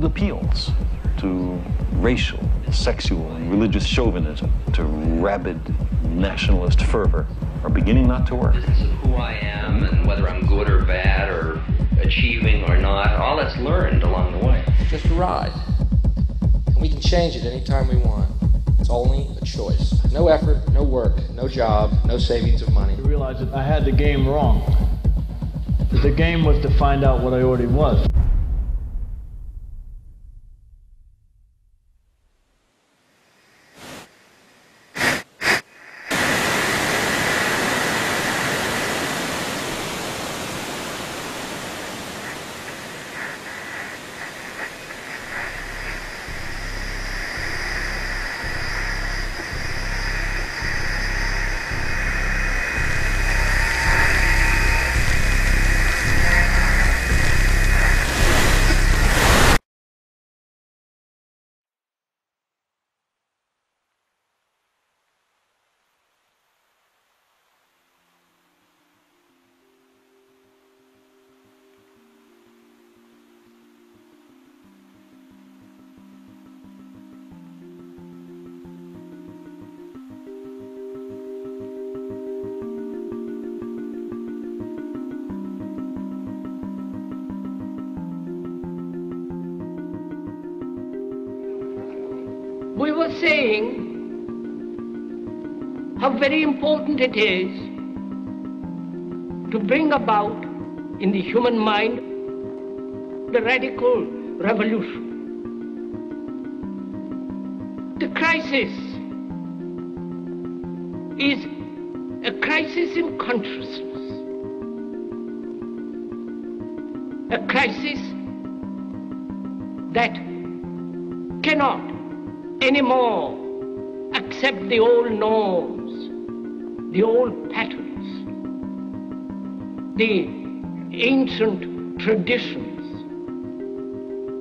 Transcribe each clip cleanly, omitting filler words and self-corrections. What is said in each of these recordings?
appeals to racial, sexual, and religious chauvinism, to rabid nationalist fervor, are beginning not to work. Business of who I am and whether I'm good or bad or achieving or not, all that's learned along the way. Just a ride. And we can change it anytime we want. It's only a choice. No effort, no work, no job, no savings of money. I realized that I had the game wrong. That the game was to find out what I already was. We were saying how very important it is to bring about in the human mind the radical revolution. The crisis is a crisis in consciousness, a crisis that cannot anymore accept the old norms, the old patterns, the ancient traditions.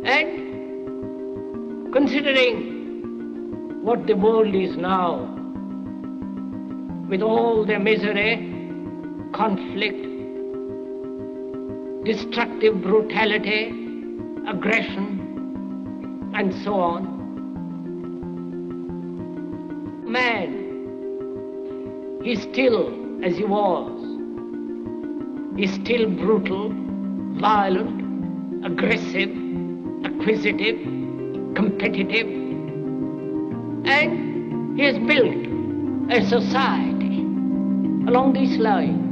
And considering what the world is now, with all their misery, conflict, destructive brutality, aggression, and so on, man is still as he was. He's still brutal, violent, aggressive, acquisitive, competitive, and he has built a society along these lines.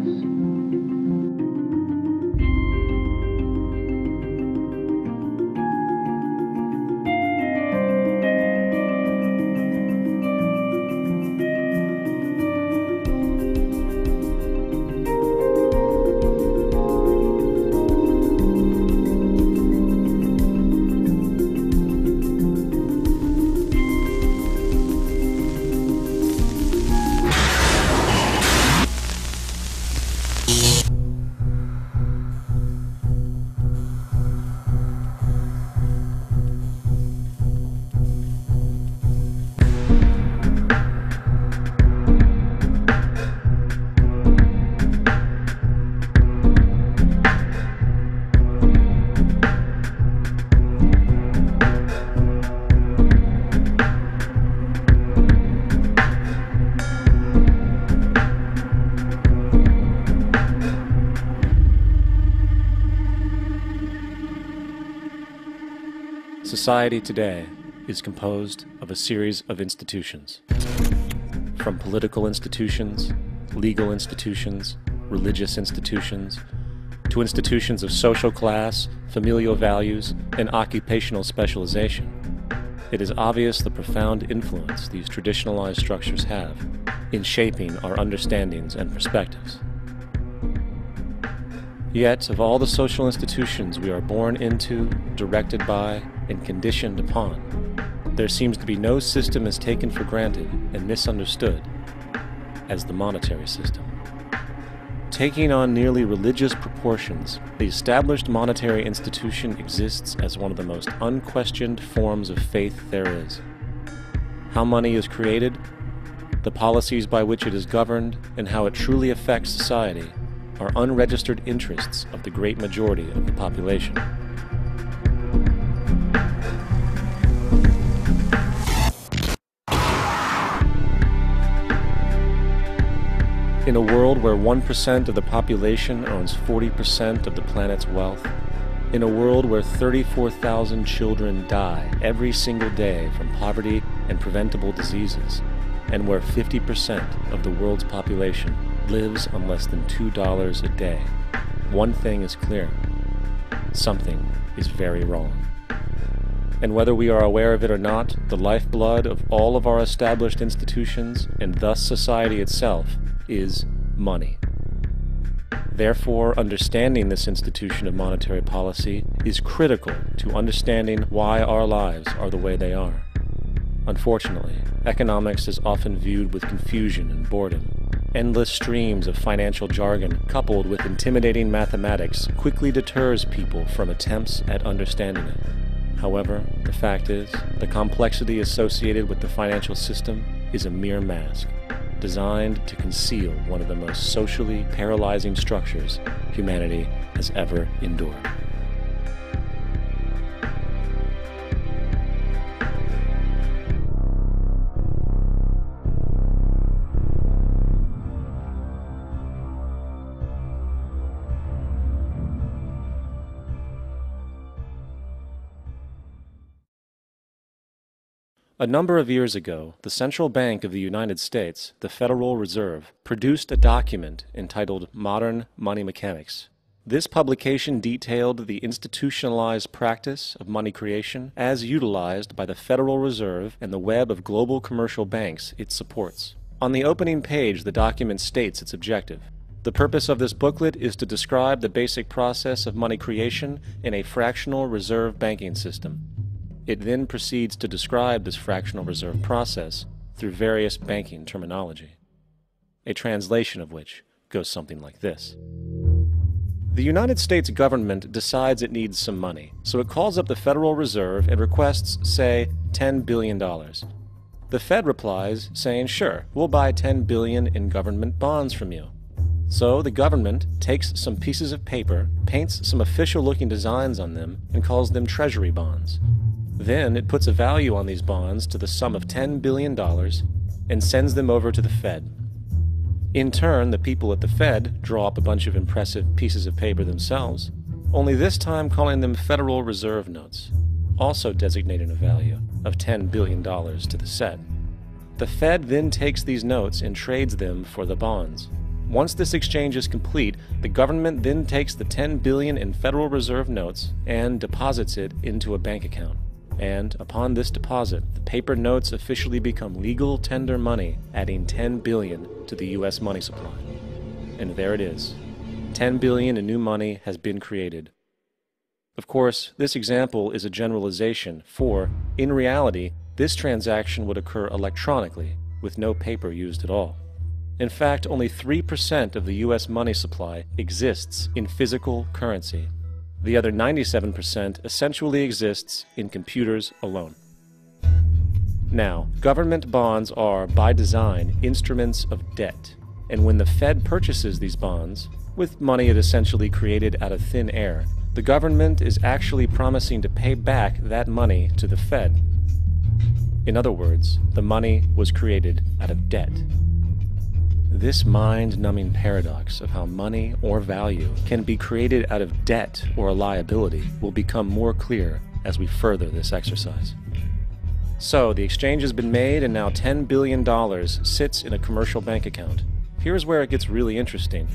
Society today is composed of a series of institutions. From political institutions, legal institutions, religious institutions, to institutions of social class, familial values, and occupational specialization. It is obvious the profound influence these traditionalized structures have in shaping our understandings and perspectives. Yet, of all the social institutions we are born into, directed by, and conditioned upon, there seems to be no system as taken for granted and misunderstood as the monetary system. Taking on nearly religious proportions, the established monetary institution exists as one of the most unquestioned forms of faith there is. How money is created, the policies by which it is governed, and how it truly affects society are unregistered interests of the great majority of the population. In a world where 1% of the population owns 40% of the planet's wealth, in a world where 34,000 children die every single day from poverty and preventable diseases, and where 50% of the world's population lives on less than $2 a day, one thing is clear: something is very wrong. And whether we are aware of it or not, the lifeblood of all of our established institutions, and thus society itself, is money. Therefore, understanding this institution of monetary policy is critical to understanding why our lives are the way they are. Unfortunately, economics is often viewed with confusion and boredom. Endless streams of financial jargon coupled with intimidating mathematics quickly deters people from attempts at understanding it. However, the fact is, the complexity associated with the financial system is a mere mask, designed to conceal one of the most socially paralyzing structures humanity has ever endured. A number of years ago, the Central Bank of the United States, the Federal Reserve, produced a document entitled Modern Money Mechanics. This publication detailed the institutionalized practice of money creation as utilized by the Federal Reserve and the web of global commercial banks it supports. On the opening page, the document states its objective. The purpose of this booklet is to describe the basic process of money creation in a fractional reserve banking system. It then proceeds to describe this fractional reserve process through various banking terminology, a translation of which goes something like this. The United States government decides it needs some money, so it calls up the Federal Reserve and requests, say, $10 billion. The Fed replies, saying, sure, we'll buy $10 billion in government bonds from you. So the government takes some pieces of paper, paints some official-looking designs on them, and calls them treasury bonds. Then it puts a value on these bonds to the sum of $10 billion and sends them over to the Fed. In turn, the people at the Fed draw up a bunch of impressive pieces of paper themselves, only this time calling them Federal Reserve notes, also designating a value of $10 billion to the Fed. The Fed then takes these notes and trades them for the bonds. Once this exchange is complete, the government then takes the $10 billion in Federal Reserve notes and deposits it into a bank account. And upon this deposit, the paper notes officially become legal tender money, adding $10 billion to the U.S. money supply. And there it is. $10 billion in new money has been created. Of course, this example is a generalization, for, in reality, this transaction would occur electronically, with no paper used at all. In fact, only 3% of the U.S. money supply exists in physical currency. The other 97% essentially exists in computers alone. Now, government bonds are, by design, instruments of debt, and when the Fed purchases these bonds, with money it essentially created out of thin air, the government is actually promising to pay back that money to the Fed. In other words, the money was created out of debt. This mind-numbing paradox of how money or value can be created out of debt or a liability will become more clear as we further this exercise. So, the exchange has been made and now $10 billion sits in a commercial bank account. Here's where it gets really interesting.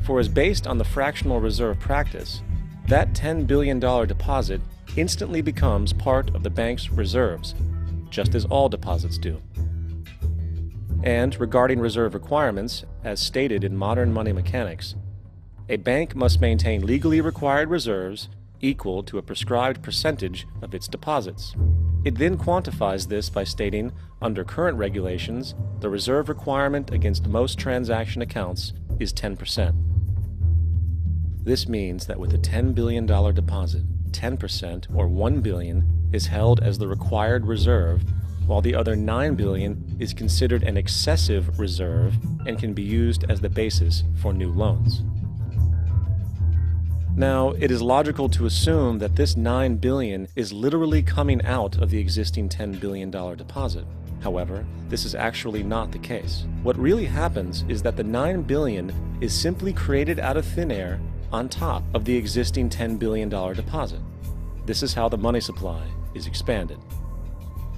For as based on the fractional reserve practice, that $10 billion deposit instantly becomes part of the bank's reserves, just as all deposits do. And regarding reserve requirements, as stated in Modern Money Mechanics, a bank must maintain legally required reserves equal to a prescribed percentage of its deposits. It then quantifies this by stating, under current regulations, the reserve requirement against most transaction accounts is 10%. This means that with a $10 billion deposit, 10%, or $1 billion, is held as the required reserve, while the other $9 billion is considered an excessive reserve and can be used as the basis for new loans. Now, it is logical to assume that this $9 billion is literally coming out of the existing $10 billion deposit. However, this is actually not the case. What really happens is that the $9 billion is simply created out of thin air on top of the existing $10 billion deposit. This is how the money supply is expanded.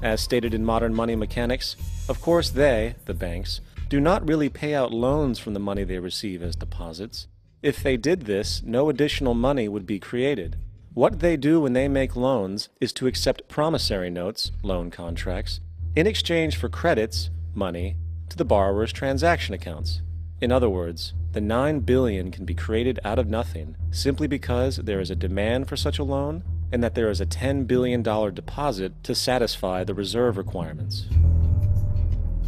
As stated in modern money mechanics, of course they, the banks, do not really pay out loans from the money they receive as deposits. If they did this, no additional money would be created. What they do when they make loans is to accept promissory notes, loan contracts, in exchange for credits, money, to the borrower's transaction accounts. In other words, the $9 billion can be created out of nothing simply because there is a demand for such a loan and that there is a $10 billion deposit to satisfy the reserve requirements.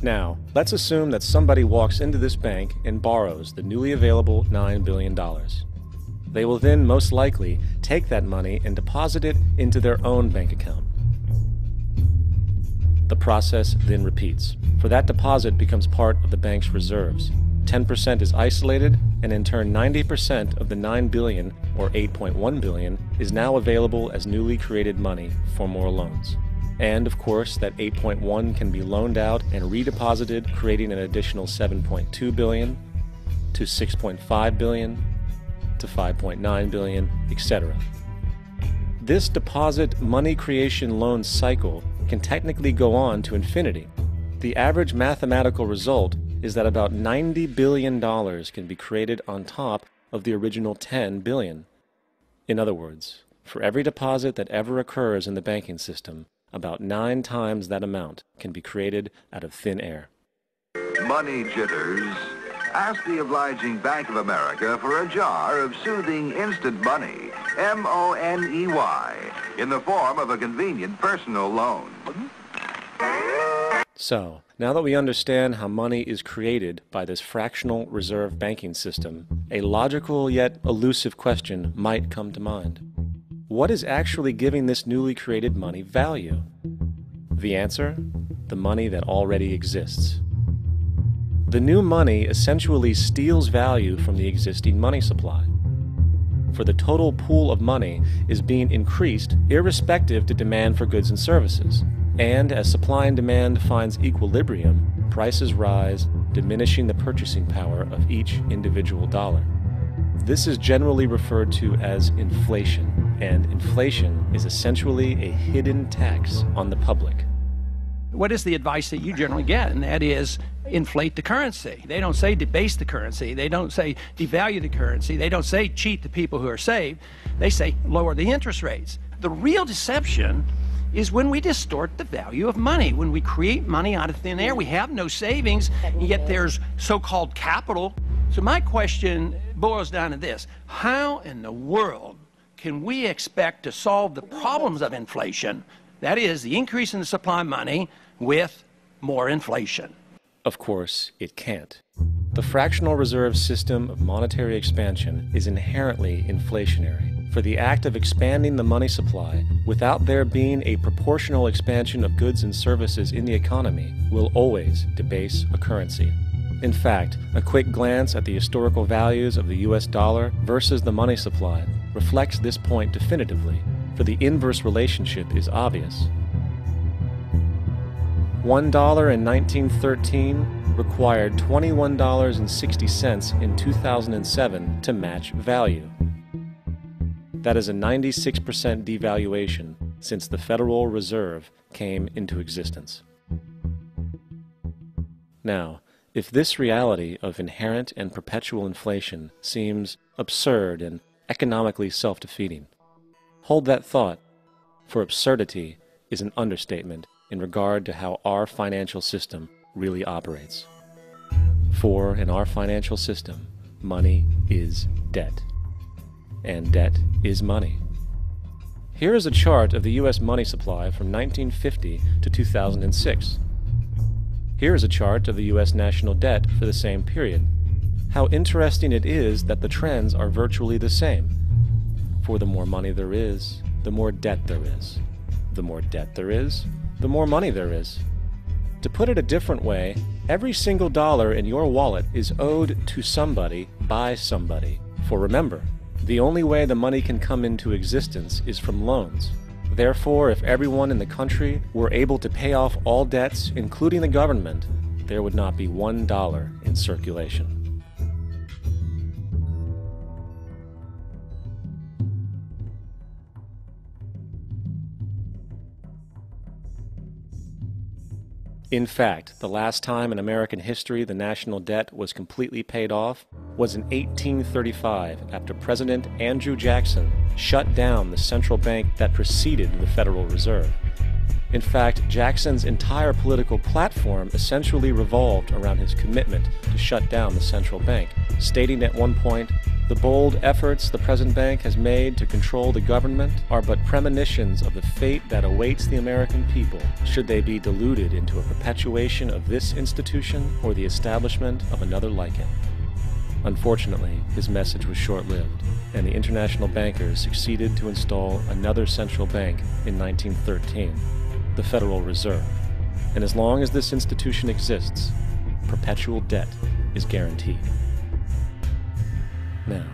Now, let's assume that somebody walks into this bank and borrows the newly available $9 billion. They will then most likely take that money and deposit it into their own bank account. The process then repeats, for that deposit becomes part of the bank's reserves. 10% is isolated, and in turn 90% of the $9 billion, or $8.1 billion, is now available as newly created money for more loans. And of course, that 8.1 can be loaned out and redeposited, creating an additional 7.2 billion, to 6.5 billion, to 5.9 billion, etc. This deposit money creation loan cycle can technically go on to infinity. The average mathematical result is that about $90 billion can be created on top of the original $10 billion. In other words, for every deposit that ever occurs in the banking system, about 9 times that amount can be created out of thin air. Money jitters? Ask the obliging Bank of America for a jar of soothing instant money, M-O-N-E-Y, in the form of a convenient personal loan. So, now that we understand how money is created by this fractional reserve banking system, a logical yet elusive question might come to mind. What is actually giving this newly created money value? The answer? The money that already exists. The new money essentially steals value from the existing money supply. For the total pool of money is being increased irrespective to demand for goods and services. And as supply and demand finds equilibrium, prices rise, diminishing the purchasing power of each individual dollar. This is generally referred to as inflation, and inflation is essentially a hidden tax on the public. What is the advice that you generally get? And that is inflate the currency. They don't say debase the currency. They don't say devalue the currency. They don't say cheat the people who are saved. They say lower the interest rates. The real deception is when we distort the value of money. When we create money out of thin air, we have no savings, and yet there's so-called capital. So my question boils down to this: how in the world can we expect to solve the problems of inflation, that is, the increase in the supply of money, with more inflation? Of course, it can't. The fractional reserve system of monetary expansion is inherently inflationary. For the act of expanding the money supply, without there being a proportional expansion of goods and services in the economy, will always debase a currency. In fact, a quick glance at the historical values of the US dollar versus the money supply reflects this point definitively, for the inverse relationship is obvious. $1 in 1913 required $21.60 in 2007 to match value. That is a 96% devaluation since the Federal Reserve came into existence. Now, if this reality of inherent and perpetual inflation seems absurd and economically self-defeating, hold that thought, for absurdity is an understatement in regard to how our financial system really operates. For in our financial system, money is debt. And debt is money. Here is a chart of the U.S. money supply from 1950 to 2006. Here is a chart of the U.S. national debt for the same period. How interesting it is that the trends are virtually the same. For the more money there is, the more debt there is. The more debt there is, the more money there is. To put it a different way, every single dollar in your wallet is owed to somebody by somebody. For remember, the only way the money can come into existence is from loans. Therefore, if everyone in the country were able to pay off all debts, including the government, there would not be $1 in circulation. In fact, the last time in American history the national debt was completely paid off was in 1835, after President Andrew Jackson shut down the central bank that preceded the Federal Reserve. In fact, Jackson's entire political platform essentially revolved around his commitment to shut down the central bank, stating at one point, "The bold efforts the present bank has made to control the government are but premonitions of the fate that awaits the American people, should they be deluded into a perpetuation of this institution or the establishment of another like it." Unfortunately, his message was short-lived, and the international bankers succeeded to install another central bank in 1913, the Federal Reserve. And as long as this institution exists, perpetual debt is guaranteed. Now,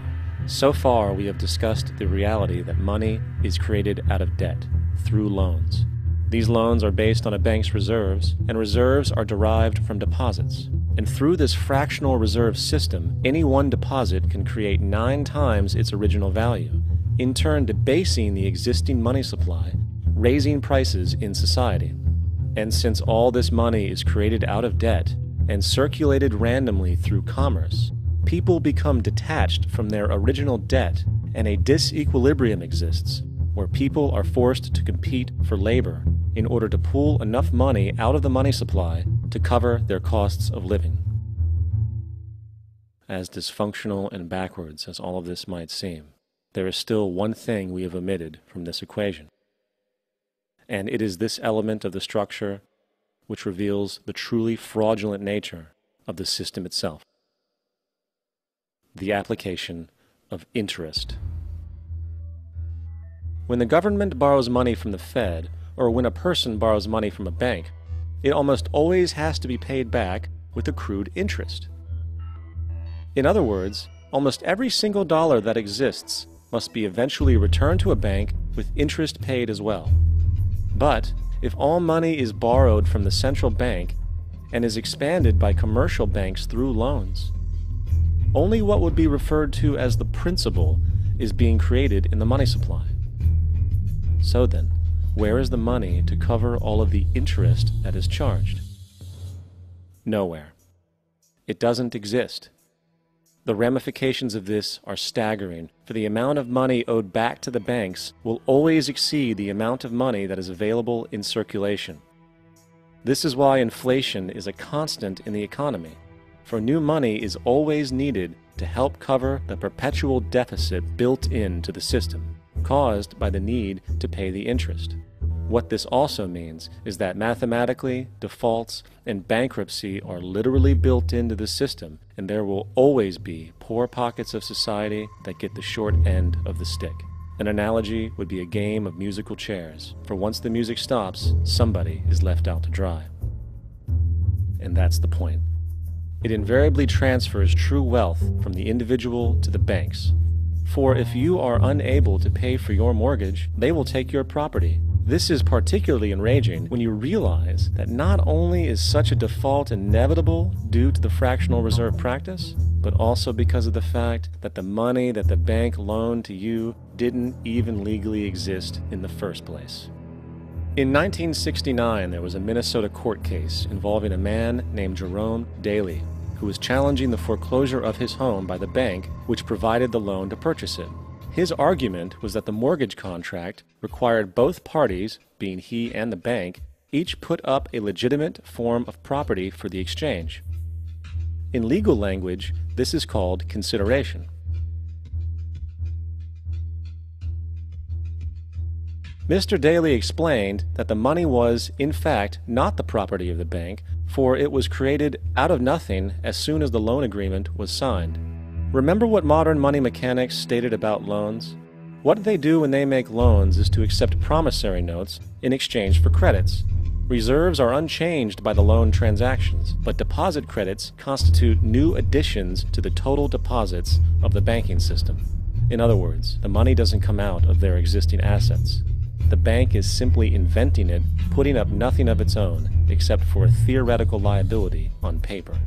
so far we have discussed the reality that money is created out of debt, through loans. These loans are based on a bank's reserves, and reserves are derived from deposits. And through this fractional reserve system, any one deposit can create 9 times its original value, in turn debasing the existing money supply, raising prices in society. And since all this money is created out of debt and circulated randomly through commerce, people become detached from their original debt, and a disequilibrium exists, where people are forced to compete for labor in order to pull enough money out of the money supply to cover their costs of living. As dysfunctional and backwards as all of this might seem, there is still one thing we have omitted from this equation. And it is this element of the structure which reveals the truly fraudulent nature of the system itself: the application of interest. When the government borrows money from the Fed, or when a person borrows money from a bank, it almost always has to be paid back with accrued interest. In other words, almost every single dollar that exists must be eventually returned to a bank with interest paid as well. But if all money is borrowed from the central bank and is expanded by commercial banks through loans, only what would be referred to as the principal is being created in the money supply. So then, where is the money to cover all of the interest that is charged? Nowhere. It doesn't exist. The ramifications of this are staggering, for the amount of money owed back to the banks will always exceed the amount of money that is available in circulation. This is why inflation is a constant in the economy, for new money is always needed to help cover the perpetual deficit built into the system, caused by the need to pay the interest. What this also means is that mathematically, defaults and bankruptcy are literally built into the system, and there will always be poor pockets of society that get the short end of the stick. An analogy would be a game of musical chairs, for once the music stops, somebody is left out to dry. And that's the point. It invariably transfers true wealth from the individual to the banks. For if you are unable to pay for your mortgage, they will take your property. This is particularly enraging when you realize that not only is such a default inevitable due to the fractional reserve practice, but also because of the fact that the money that the bank loaned to you didn't even legally exist in the first place. In 1969, there was a Minnesota court case involving a man named Jerome Daley, who was challenging the foreclosure of his home by the bank which provided the loan to purchase it. His argument was that the mortgage contract required both parties, being he and the bank, each put up a legitimate form of property for the exchange. In legal language, this is called consideration. Mr. Daley explained that the money was, in fact, not the property of the bank, for it was created out of nothing as soon as the loan agreement was signed. Remember what modern money mechanics stated about loans? What they do when they make loans is to accept promissory notes in exchange for credits. Reserves are unchanged by the loan transactions, but deposit credits constitute new additions to the total deposits of the banking system. In other words, the money doesn't come out of their existing assets. the bank is simply inventing it, putting up nothing of its own except for a theoretical liability on paper.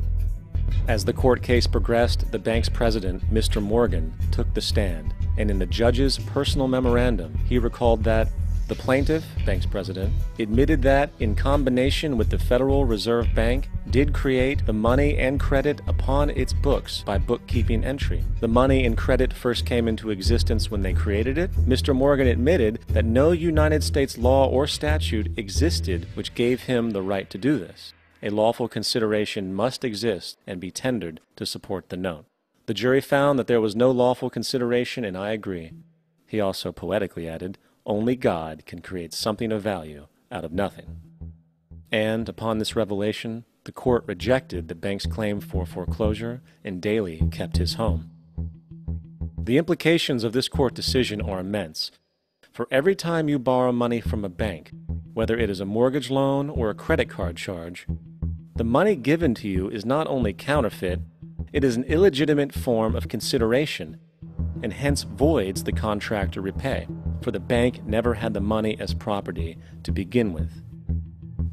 As the court case progressed, the bank's president, Mr. Morgan, took the stand, and in the judge's personal memorandum, he recalled that the plaintiff, bank's president, admitted that, in combination with the Federal Reserve Bank, did create the money and credit upon its books by bookkeeping entry. The money and credit first came into existence when they created it. Mr. Morgan admitted that no United States law or statute existed which gave him the right to do this. A lawful consideration must exist and be tendered to support the note. The jury found that there was no lawful consideration, and I agree. He also poetically added, "Only God can create something of value out of nothing." And upon this revelation, the court rejected the bank's claim for foreclosure, and Daley kept his home. The implications of this court decision are immense. For every time you borrow money from a bank, whether it is a mortgage loan or a credit card charge, the money given to you is not only counterfeit, it is an illegitimate form of consideration, and hence voids the contract to repay, for the bank never had the money as property to begin with.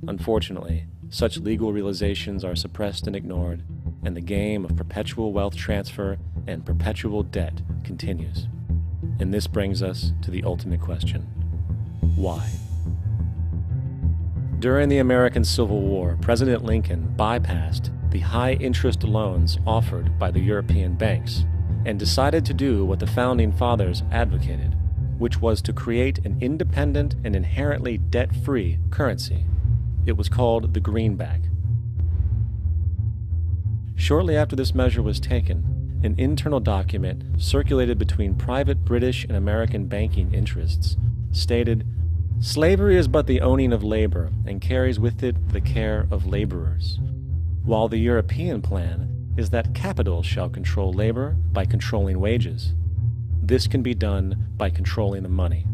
Unfortunately, such legal realizations are suppressed and ignored, and the game of perpetual wealth transfer and perpetual debt continues. And this brings us to the ultimate question: why? During the American Civil War, President Lincoln bypassed the high-interest loans offered by the European banks and decided to do what the Founding Fathers advocated, which was to create an independent and inherently debt-free currency. It was called the greenback. Shortly after this measure was taken, an internal document circulated between private British and American banking interests stated, "Slavery is but the owning of labor, and carries with it the care of laborers, while the European plan is that capital shall control labor by controlling wages. This can be done by controlling the money.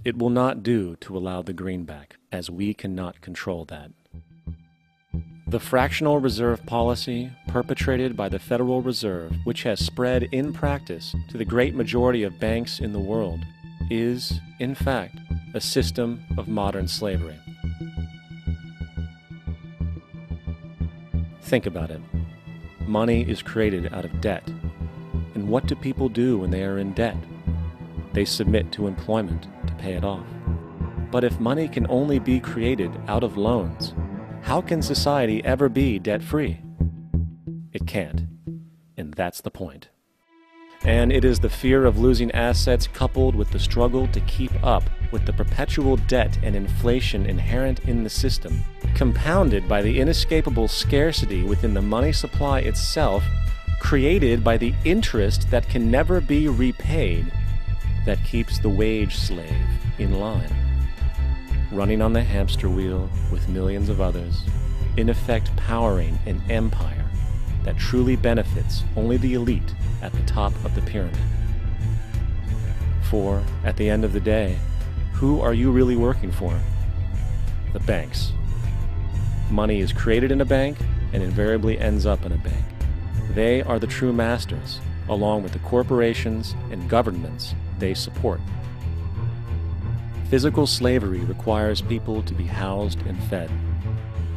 It will not do to allow the greenback, as we cannot control that." The fractional reserve policy perpetrated by the Federal Reserve, which has spread in practice to the great majority of banks in the world, is, in fact, a system of modern slavery. Think about it. Money is created out of debt. And what do people do when they are in debt? They submit to employment to pay it off. But if money can only be created out of loans, how can society ever be debt-free? It can't. And that's the point. And it is the fear of losing assets coupled with the struggle to keep up with the perpetual debt and inflation inherent in the system, compounded by the inescapable scarcity within the money supply itself, created by the interest that can never be repaid, that keeps the wage slave in line, running on the hamster wheel with millions of others, in effect powering an empire that truly benefits only the elite at the top of the pyramid. For, at the end of the day, who are you really working for? The banks. Money is created in a bank and invariably ends up in a bank. They are the true masters, along with the corporations and governments they support. Physical slavery requires people to be housed and fed.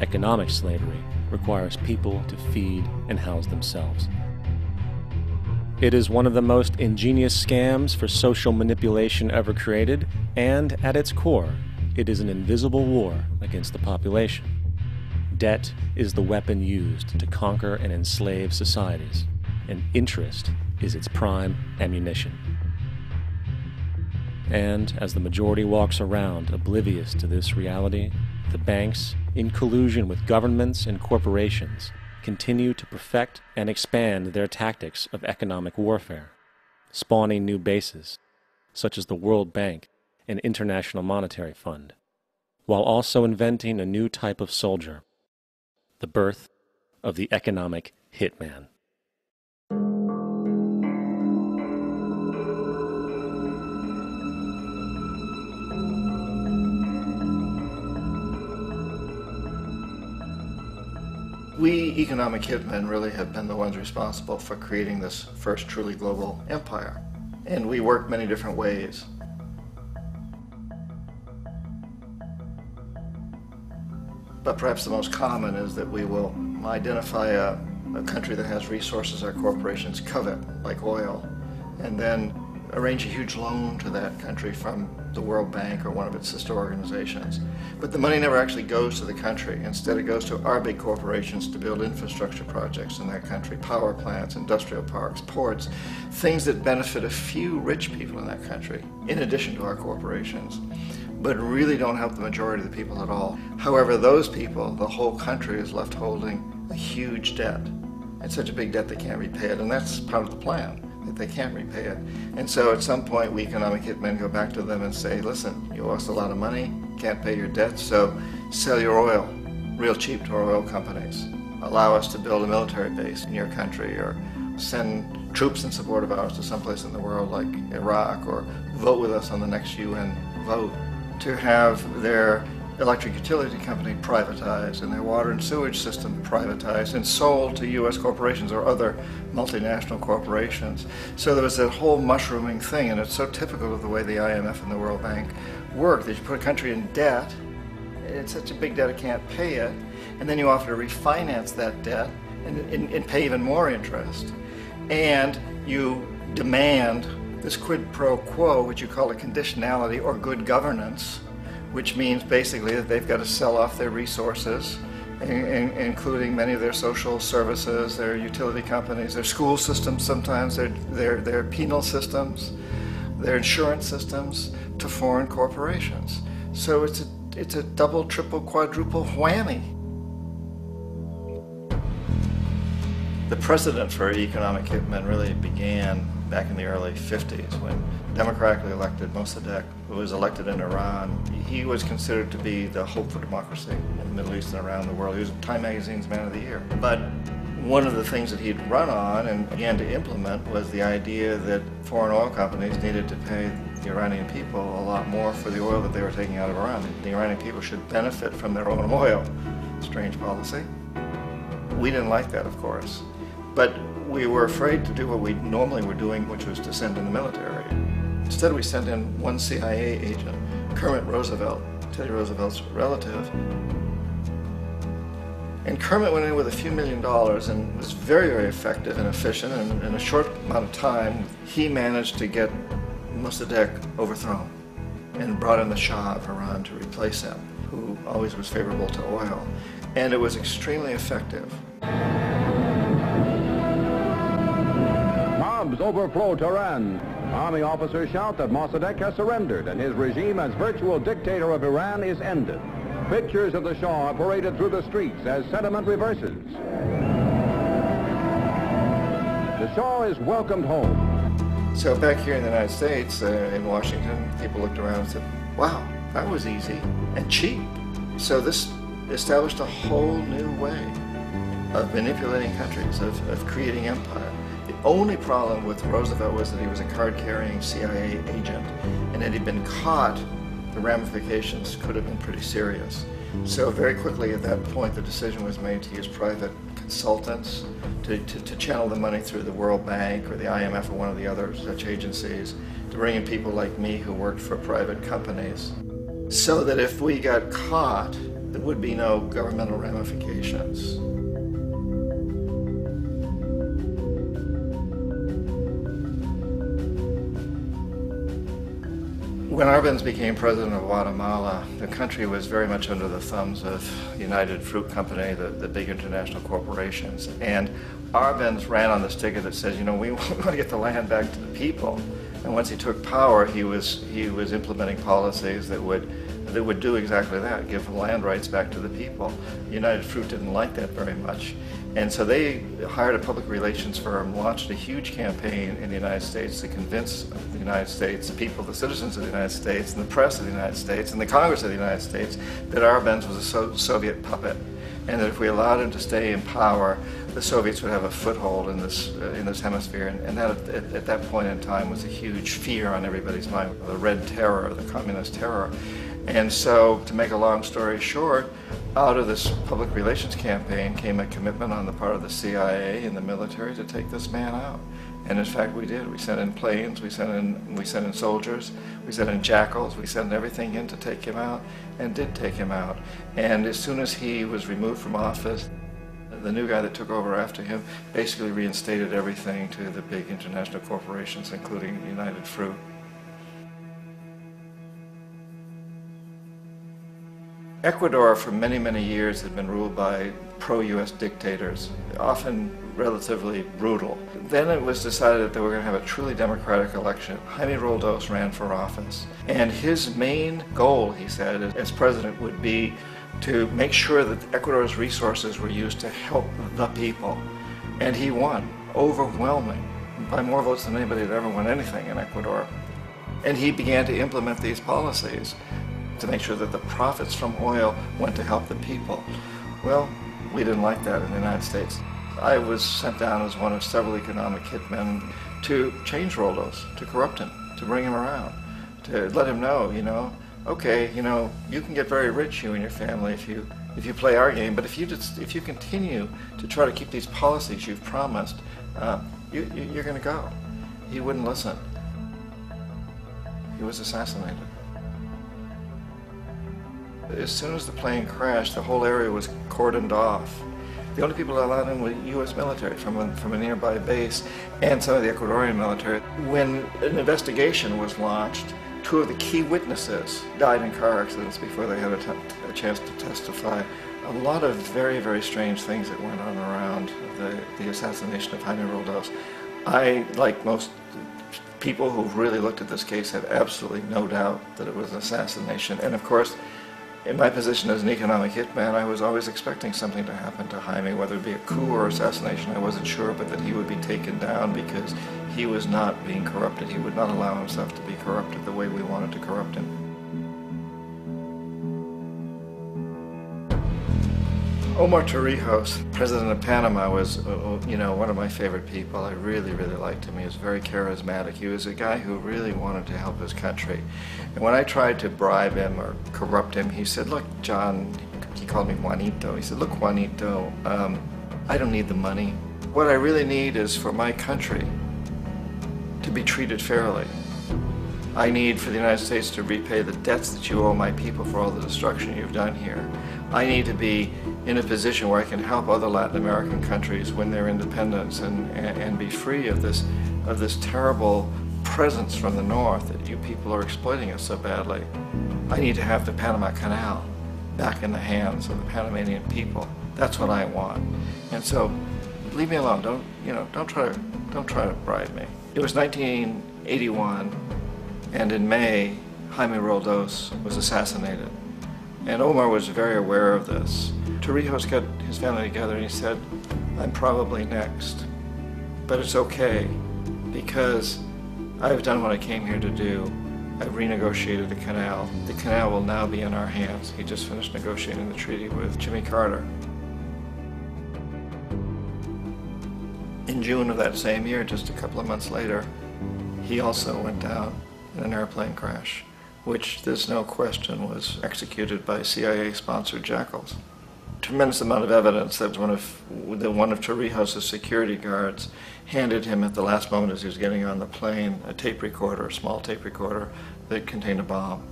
Economic slavery requires people to feed and house themselves. It is one of the most ingenious scams for social manipulation ever created, and at its core, it is an invisible war against the population. Debt is the weapon used to conquer and enslave societies, and interest is its prime ammunition. And as the majority walks around oblivious to this reality, the banks, in collusion with governments and corporations, continue to perfect and expand their tactics of economic warfare, spawning new bases, such as the World Bank and International Monetary Fund, while also inventing a new type of soldier, the birth of the economic hitman. We economic hitmen really have been the ones responsible for creating this first truly global empire. And we work many different ways. But perhaps the most common is that we will identify a country that has resources our corporations covet, like oil, and then arrange a huge loan to that country from the World Bank or one of its sister organizations. But the money never actually goes to the country. Instead, it goes to our big corporations to build infrastructure projects in that country, power plants, industrial parks, ports, things that benefit a few rich people in that country, in addition to our corporations, but really don't help the majority of the people at all. However, those people, the whole country is left holding a huge debt. It's such a big debt they can't repay it, and that's part of the plan, that they can't repay it. And so at some point, we economic hitmen go back to them and say, listen, you owe us a lot of money, can't pay your debt, so sell your oil real cheap to our oil companies. Allow us to build a military base in your country, or send troops in support of ours to someplace in the world like Iraq, or vote with us on the next UN vote. To have their electric utility company privatized and their water and sewage system privatized and sold to U.S. corporations or other multinational corporations. So there was that whole mushrooming thing, and it's so typical of the way the IMF and the World Bank work, that you put a country in debt, it's such a big debt it can't pay it, and then you offer to refinance that debt and pay even more interest. And you demand this quid pro quo, which you call a conditionality or good governance, which means basically that they've got to sell off their resources, including many of their social services, their utility companies, their school systems sometimes, their penal systems, their insurance systems, to foreign corporations. So it's a double, triple, quadruple whammy. The precedent for economic hitmen really began back in the early 50s when democratically elected Mossadegh, who was elected in Iran. He was considered to be the hope for democracy in the Middle East and around the world. He was Time Magazine's Man of the Year. But one of the things that he'd run on and began to implement was the idea that foreign oil companies needed to pay the Iranian people a lot more for the oil that they were taking out of Iran. The Iranian people should benefit from their own oil. Strange policy. We didn't like that, of course. But we were afraid to do what we normally were doing, which was to send in the military. Instead, we sent in one CIA agent, Kermit Roosevelt, Teddy Roosevelt's relative. And Kermit went in with a few $1 million and was very, very effective and efficient. And in a short amount of time, he managed to get Mossadegh overthrown and brought in the Shah of Iran to replace him, who always was favorable to oil. And it was extremely effective. Mobs overflow Tehran. Army officers shout that Mossadegh has surrendered and his regime as virtual dictator of Iran is ended. Pictures of the Shah are paraded through the streets as sentiment reverses. The Shah is welcomed home. So back here in the United States, in Washington, people looked around and said, wow, that was easy and cheap. So this established a whole new way of manipulating countries, of creating empire. The only problem with Roosevelt was that he was a card-carrying CIA agent, and had he been caught, the ramifications could have been pretty serious. So very quickly at that point, the decision was made to use private consultants to channel the money through the World Bank or the IMF or one of the other such agencies, to bring in people like me who worked for private companies, so that if we got caught, there would be no governmental ramifications. When Arbenz became president of Guatemala, the country was very much under the thumbs of United Fruit Company, the big international corporations. And Arbenz ran on this ticket that says, you know, we want to get the land back to the people. And once he took power, he was implementing policies that would do exactly that, give land rights back to the people. United Fruit didn't like that very much. And so they hired a public relations firm, launched a huge campaign in the United States to convince the United States, the people, the citizens of the United States, and the press of the United States, and the Congress of the United States, that Arbenz was a Soviet puppet, and that if we allowed him to stay in power, the Soviets would have a foothold in this hemisphere. And that, at that point in time, was a huge fear on everybody's mind, the Red Terror, the Communist terror. And so, to make a long story short, Out of this public relations campaign came a commitment on the part of the CIA and the military to take this man out. And in fact, we did. We sent in planes, we sent in soldiers, we sent in jackals, we sent everything in to take him out, and did take him out. And as soon as he was removed from office, the new guy that took over after him basically reinstated everything to the big international corporations, including United Fruit. Ecuador for many, many years had been ruled by pro-US dictators, often relatively brutal. Then it was decided that they were going to have a truly democratic election. Jaime Roldos ran for office, and his main goal, he said, as president would be to make sure that Ecuador's resources were used to help the people. And he won, overwhelming, by more votes than anybody had ever won anything in Ecuador. And he began to implement these policies to make sure that the profits from oil went to help the people. Well, we didn't like that in the United States. I was sent down as one of several economic hitmen to change Roldos, to corrupt him, to bring him around, to let him know, okay, you can get very rich, you and your family, if you play our game, but if you continue to try to keep these policies you've promised, you're going to go. He wouldn't listen. He was assassinated. As soon as the plane crashed, the whole area was cordoned off. The only people that allowed in were U.S. military from a nearby base and some of the Ecuadorian military. When an investigation was launched, 2 of the key witnesses died in car accidents before they had a chance to testify. A lot of very, very strange things that went on around the assassination of Jaime Roldos. I, like most people who've really looked at this case, have absolutely no doubt that it was an assassination. And of course, in my position as an economic hitman, I was always expecting something to happen to Jaime, whether it be a coup or assassination, I wasn't sure, but that he would be taken down because he was not being corrupted. He would not allow himself to be corrupted the way we wanted to corrupt him. Omar Torrijos, president of Panama, was one of my favorite people. I really, really liked him. He was very charismatic. He was a guy who really wanted to help his country. And when I tried to bribe him or corrupt him, he said, look, John, he called me Juanito. He said, look, Juanito, I don't need the money. What I really need is for my country to be treated fairly. I need for the United States to repay the debts that you owe my people for all the destruction you've done here. I need to be in a position where I can help other Latin American countries win their independence and be free of this terrible presence from the north that you people are exploiting us so badly. I need to have the Panama Canal back in the hands of the Panamanian people. That's what I want. And so, leave me alone. Don't try to bribe me. It was 1981, and in May, Jaime Roldos was assassinated. And Omar was very aware of this. Torrijos got his family together and he said, I'm probably next, but it's okay because I've done what I came here to do. I've renegotiated the canal. The canal will now be in our hands. He just finished negotiating the treaty with Jimmy Carter. In June of that same year, just a couple of months later, he also went down in an airplane crash, which there's no question was executed by CIA-sponsored jackals. Tremendous amount of evidence that one of Torrijos' security guards handed him at the last moment as he was getting on the plane a tape recorder, a small tape recorder that contained a bomb.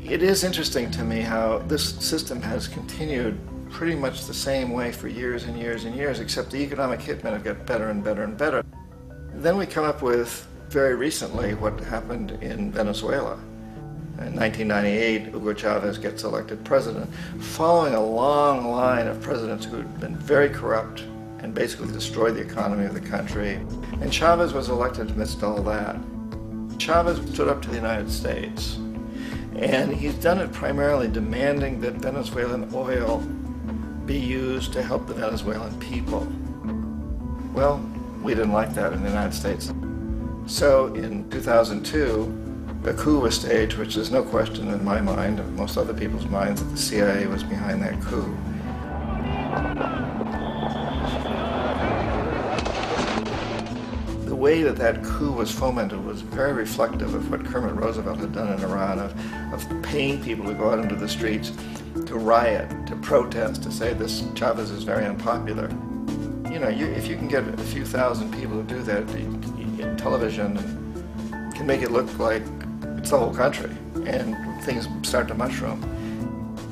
It is interesting to me how this system has continued pretty much the same way for years and years and years, except the economic hitmen have got better and better and better. Then we come up with, very recently, what happened in Venezuela. In 1998, Hugo Chavez gets elected president, following a long line of presidents who had been very corrupt and basically destroyed the economy of the country. And Chavez was elected amidst all that. Chavez stood up to the United States, and he's done it primarily demanding that Venezuelan oil be used to help the Venezuelan people. Well, we didn't like that in the United States. So in 2002, a coup was staged, which there's no question in my mind, and most other people's minds, that the CIA was behind that coup. The way that that coup was fomented was very reflective of what Kermit Roosevelt had done in Iran, of paying people to go out into the streets, to riot, to protest, to say this Chavez is very unpopular. You know, if you can get a few thousand people to do that in television, can make it look like it's the whole country, and things start to mushroom.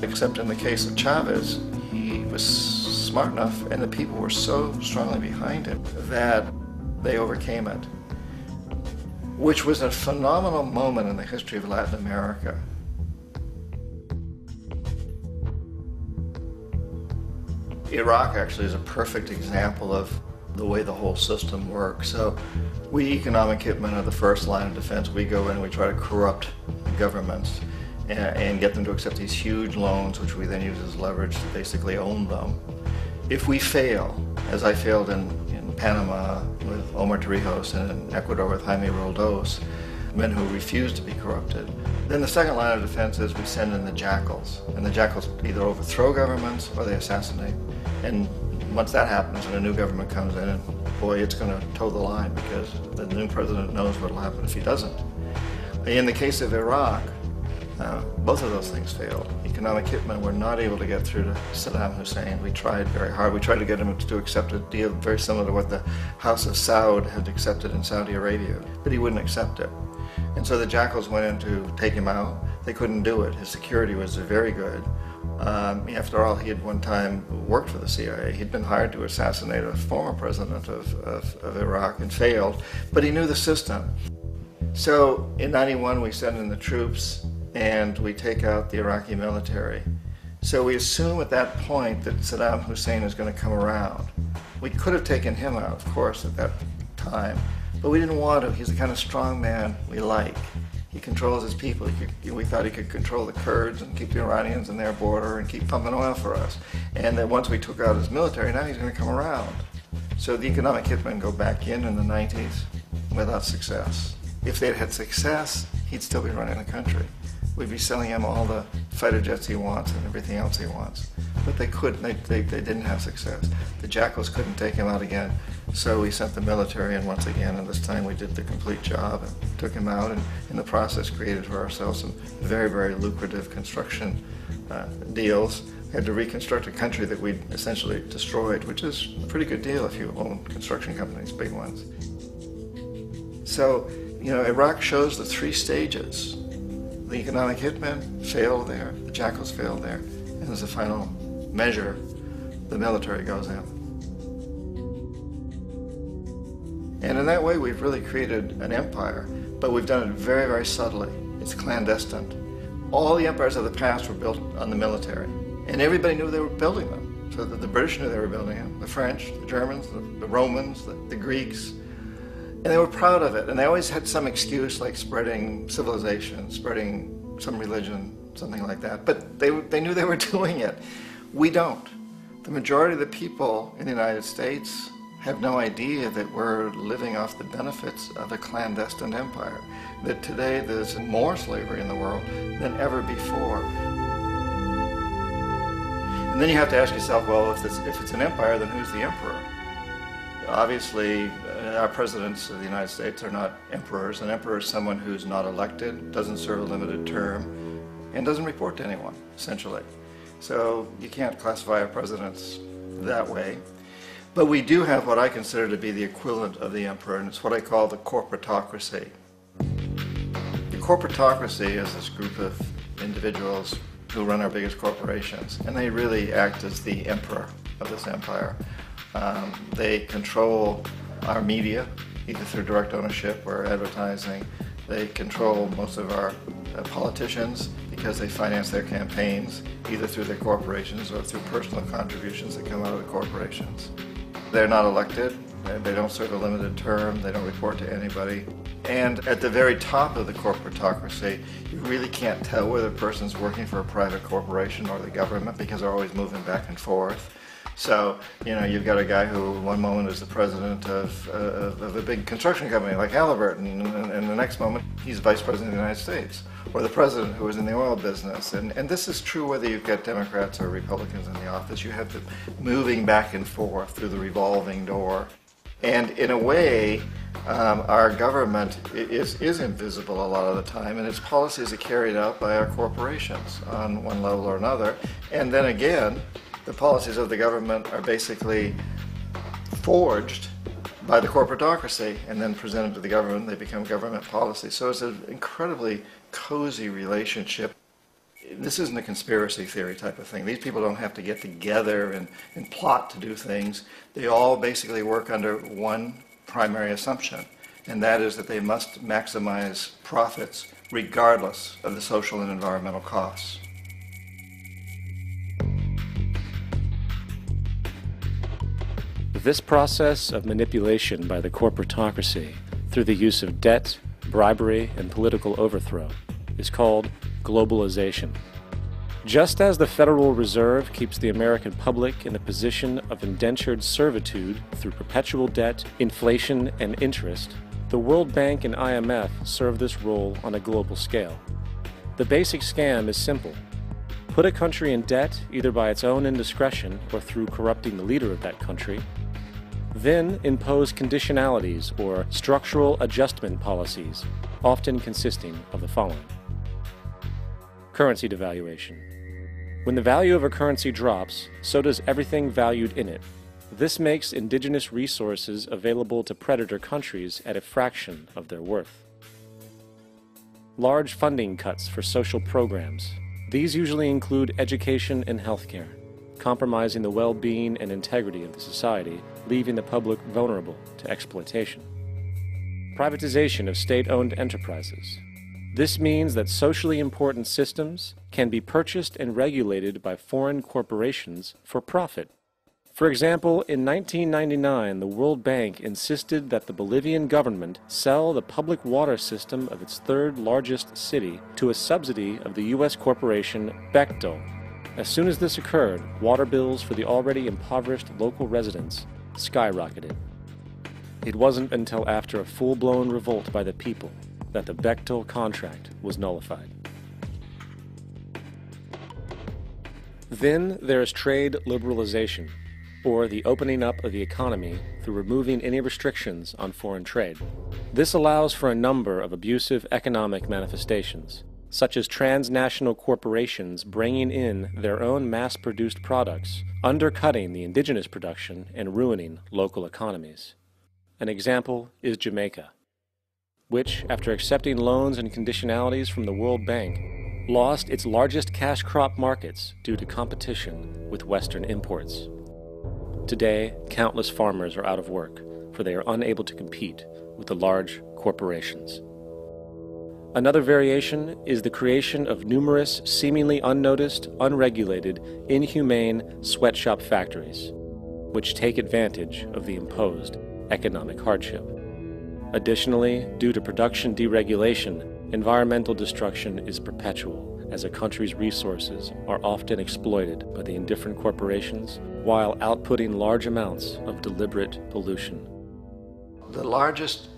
Except in the case of Chavez, he was smart enough, and the people were so strongly behind him that they overcame it, which was a phenomenal moment in the history of Latin America. Iraq actually is a perfect example of the way the whole system works. So we economic hitmen are the first line of defense. We go in and we try to corrupt governments and get them to accept these huge loans, which we then use as leverage to basically own them. If we fail, as I failed in Panama with Omar Torrijos and in Ecuador with Jaime Roldos, men who refuse to be corrupted, then the second line of defense is we send in the jackals. And the jackals either overthrow governments or they assassinate. And once that happens and a new government comes in, and boy, it's going to toe the line, because the new president knows what will happen if he doesn't. In the case of Iraq, both of those things failed. Economic hitmen were not able to get through to Saddam Hussein. We tried very hard. We tried to get him to accept a deal very similar to what the House of Saud had accepted in Saudi Arabia, but he wouldn't accept it. And so the jackals went in to take him out. They couldn't do it. His security was very good. After all, he had one time worked for the CIA. He'd been hired to assassinate a former president of Iraq and failed, but he knew the system. So in '91, we send in the troops and we take out the Iraqi military. So we assume at that point that Saddam Hussein is going to come around. We could have taken him out, of course, at that time, but we didn't want to. He's the kind of strong man we like. He controls his people. We thought he could control the Kurds and keep the Iranians in their border and keep pumping oil for us. And then once we took out his military, now he's going to come around. So the economic hitmen go back in the 90s without success. If they'd had success, he'd still be running the country. We'd be selling him all the fighter jets he wants and everything else he wants. But they couldn't. They didn't have success. The jackals couldn't take him out again, so we sent the military in once again, and this time we did the complete job and took him out, and in the process created for ourselves some very, very lucrative construction deals. We had to reconstruct a country that we'd essentially destroyed, which is a pretty good deal if you own construction companies, big ones. So, you know, Iraq shows the three stages. The economic hitmen failed there, the jackals failed there, and as a final measure, the military goes in. And in that way, we've really created an empire, but we've done it very, very subtly. It's clandestine. All the empires of the past were built on the military, and everybody knew they were building them. So that the British knew they were building them, the French, the Germans, the Romans, the Greeks. And they were proud of it, and they always had some excuse like spreading civilization, spreading some religion, something like that. But they knew they were doing it. We don't. The majority of the people in the United States have no idea that we're living off the benefits of a clandestine empire, that today there's more slavery in the world than ever before. And then you have to ask yourself, well, if it's an empire, then who's the emperor? Obviously, our presidents of the United States are not emperors. An emperor is someone who's not elected, doesn't serve a limited term, and doesn't report to anyone, essentially. So you can't classify our presidents that way. But we do have what I consider to be the equivalent of the emperor, and it's what I call the corporatocracy. The corporatocracy is this group of individuals who run our biggest corporations, and they really act as the emperor of this empire. They control our media, either through direct ownership or advertising. They control most of our politicians because they finance their campaigns either through their corporations or through personal contributions that come out of the corporations. They're not elected, they don't serve a limited term, they don't report to anybody. And at the very top of the corporatocracy, you really can't tell whether a person's working for a private corporation or the government because they're always moving back and forth. So, you know, you've got a guy who one moment is the president of a big construction company like Halliburton, and the next moment he's vice president of the United States, or the president who is in the oil business. And this is true whether you've got Democrats or Republicans in the office. You have them moving back and forth through the revolving door. And in a way, our government is invisible a lot of the time, and its policies are carried out by our corporations on one level or another. And then again, the policies of the government are basically forged by the corporatocracy and then presented to the government. They become government policy. So it's an incredibly cozy relationship. This isn't a conspiracy theory type of thing. These people don't have to get together and plot to do things. They all basically work under one primary assumption, and that is that they must maximize profits regardless of the social and environmental costs. This process of manipulation by the corporatocracy through the use of debt, bribery, and political overthrow is called globalization. Just as the Federal Reserve keeps the American public in a position of indentured servitude through perpetual debt, inflation, and interest, the World Bank and IMF serve this role on a global scale. The basic scam is simple. Put a country in debt either by its own indiscretion or through corrupting the leader of that country, then impose conditionalities or structural adjustment policies, often consisting of the following. Currency devaluation. When the value of a currency drops, so does everything valued in it. This makes indigenous resources available to predator countries at a fraction of their worth. Large funding cuts for social programs. These usually include education and healthcare, compromising the well-being and integrity of the society, leaving the public vulnerable to exploitation. Privatization of state-owned enterprises. This means that socially important systems can be purchased and regulated by foreign corporations for profit. For example, in 1999, the World Bank insisted that the Bolivian government sell the public water system of its third largest city to a subsidy of the U.S. corporation Bechtel. As soon as this occurred, water bills for the already impoverished local residents skyrocketed. It wasn't until after a full-blown revolt by the people that the Bechtel contract was nullified. Then there is trade liberalization, or the opening up of the economy through removing any restrictions on foreign trade. This allows for a number of abusive economic manifestations, such as transnational corporations bringing in their own mass-produced products, undercutting the indigenous production and ruining local economies. An example is Jamaica, which, after accepting loans and conditionalities from the World Bank, lost its largest cash crop markets due to competition with Western imports. Today, countless farmers are out of work, for they are unable to compete with the large corporations. Another variation is the creation of numerous, seemingly unnoticed, unregulated, inhumane sweatshop factories, which take advantage of the imposed economic hardship. Additionally, due to production deregulation, environmental destruction is perpetual, as a country's resources are often exploited by the indifferent corporations while outputting large amounts of deliberate pollution. The largest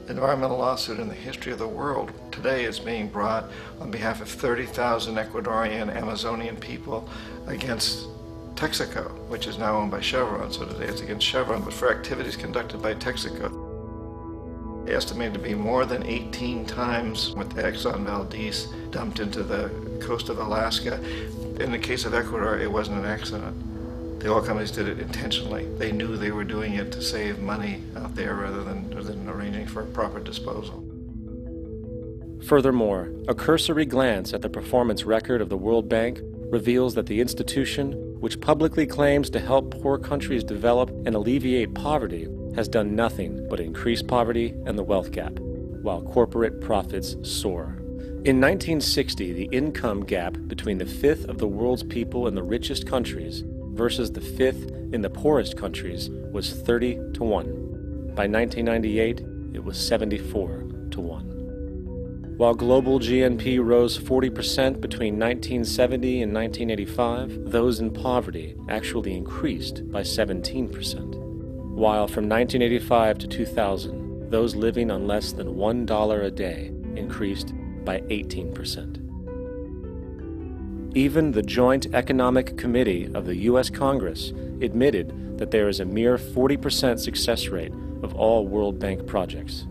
environmental lawsuit in the history of the world today is being brought on behalf of 30,000 Ecuadorian Amazonian people against Texaco, which is now owned by Chevron. So today it's against Chevron, but for activities conducted by Texaco. Estimated to be more than 18 times what the Exxon Valdez dumped into the coast of Alaska. In the case of Ecuador, it wasn't an accident. The oil companies did it intentionally. They knew they were doing it to save money out there rather than arranging for proper disposal. Furthermore, a cursory glance at the performance record of the World Bank reveals that the institution, which publicly claims to help poor countries develop and alleviate poverty, has done nothing but increase poverty and the wealth gap, while corporate profits soar. In 1960, the income gap between the fifth of the world's people in the richest countries versus the fifth in the poorest countries was 30 to 1. By 1998, it was 74 to 1. While global GNP rose 40% between 1970 and 1985, those in poverty actually increased by 17%. While from 1985 to 2000, those living on less than $1 a day increased by 18%. Even the Joint Economic Committee of the U.S. Congress admitted that there is a mere 40% success rate of all World Bank projects.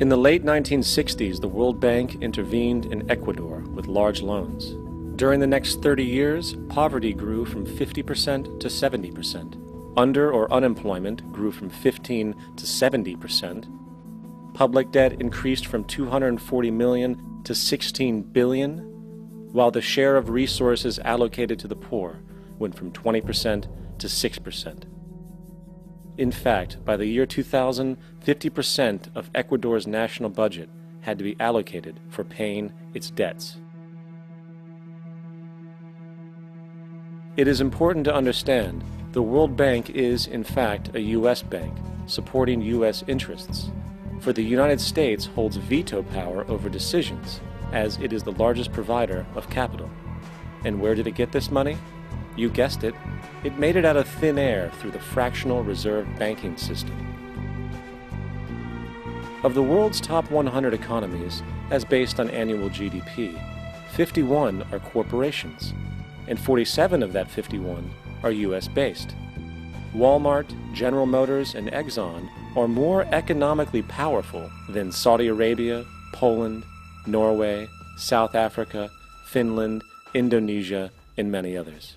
In the late 1960s, the World Bank intervened in Ecuador with large loans. During the next 30 years, poverty grew from 50% to 70%. Under or unemployment grew from 15 to 70%. Public debt increased from 240 million to 16 billion, while the share of resources allocated to the poor went from 20% to 6%. In fact, by the year 2000, 50% of Ecuador's national budget had to be allocated for paying its debts. It is important to understand the World Bank is, in fact, a U.S. bank, supporting U.S. interests. For the United States holds veto power over decisions, as it is the largest provider of capital. And where did it get this money? You guessed it. It made it out of thin air through the fractional reserve banking system. Of the world's top 100 economies, as based on annual GDP, 51 are corporations, and 47 of that 51 are U.S.-based. Walmart, General Motors, and Exxon are more economically powerful than Saudi Arabia, Poland, Norway, South Africa, Finland, Indonesia, and many others.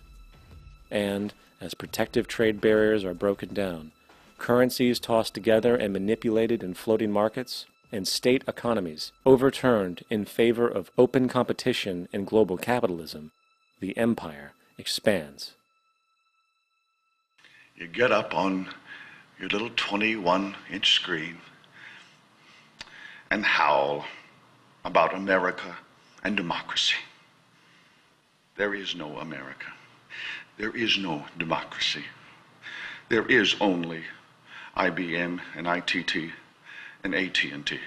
And as protective trade barriers are broken down, currencies tossed together and manipulated in floating markets, and state economies overturned in favor of open competition and global capitalism, the empire expands. You get up on your little 21-inch screen and howl about America and democracy. There is no America. There is no democracy. There is only IBM and ITT and AT&T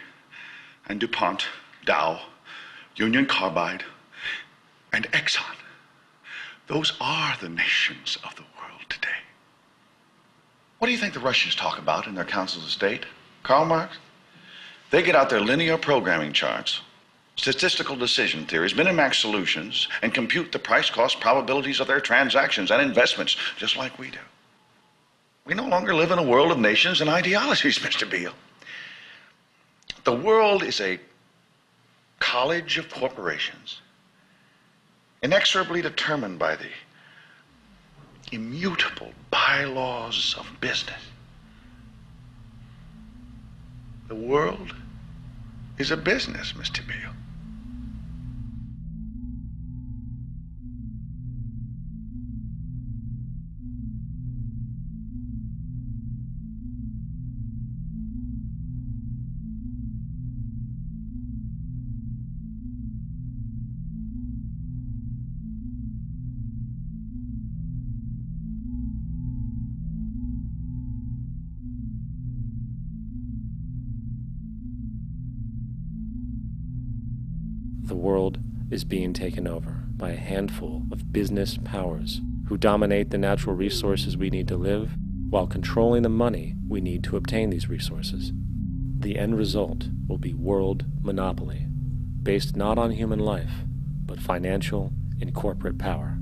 and DuPont, Dow, Union Carbide, and Exxon. Those are the nations of the world today. What do you think the Russians talk about in their councils of state? Karl Marx? They get out their linear programming charts, statistical decision theories, Minimax solutions, and compute the price-cost probabilities of their transactions and investments, just like we do. We no longer live in a world of nations and ideologies, Mr. Beale. The world is a college of corporations, inexorably determined by the immutable bylaws of business. The world is a business, Mr. Beale. The world is being taken over by a handful of business powers who dominate the natural resources we need to live while controlling the money we need to obtain these resources. The end result will be world monopoly, based not on human life, but financial and corporate power.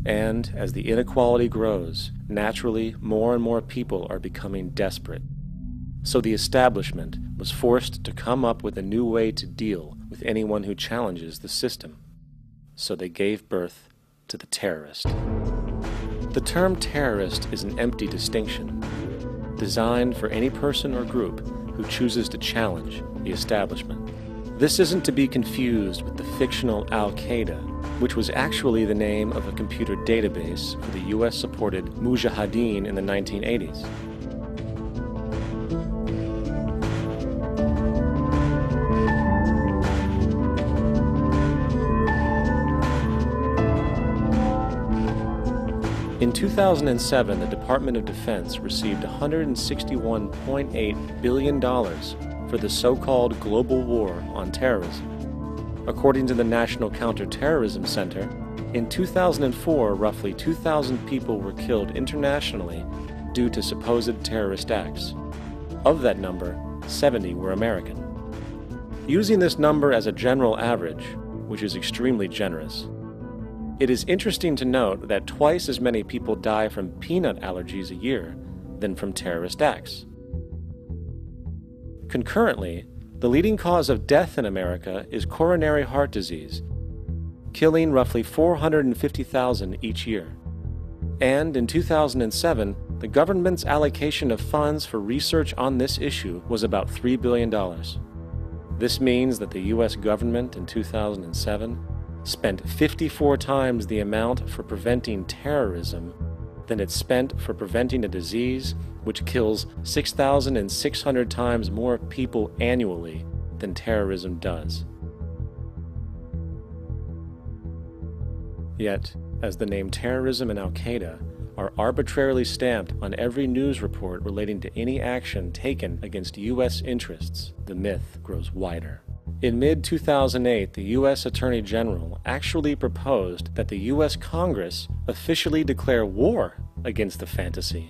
And as the inequality grows, naturally more and more people are becoming desperate. So the establishment was forced to come up with a new way to deal with anyone who challenges the system. So they gave birth to the terrorist. The term terrorist is an empty distinction, designed for any person or group who chooses to challenge the establishment. This isn't to be confused with the fictional Al-Qaeda, which was actually the name of a computer database for the US-supported Mujahideen in the 1980s. In 2007, the Department of Defense received $161.8 billion for the so-called global war on terrorism. According to the National Counterterrorism Center, in 2004, roughly 2,000 people were killed internationally due to supposed terrorist acts. Of that number, 70 were American. Using this number as a general average, which is extremely generous, it is interesting to note that twice as many people die from peanut allergies a year than from terrorist acts. Concurrently, the leading cause of death in America is coronary heart disease, killing roughly 450,000 each year. And in 2007, the government's allocation of funds for research on this issue was about $3 billion. This means that the U.S. government in 2007 spent 54 times the amount for preventing terrorism than it spent for preventing a disease which kills 6,600 times more people annually than terrorism does. Yet, as the name terrorism and Al-Qaeda are arbitrarily stamped on every news report relating to any action taken against U.S. interests, the myth grows wider. In mid-2008, the U.S. Attorney General actually proposed that the U.S. Congress officially declare war against the fantasy.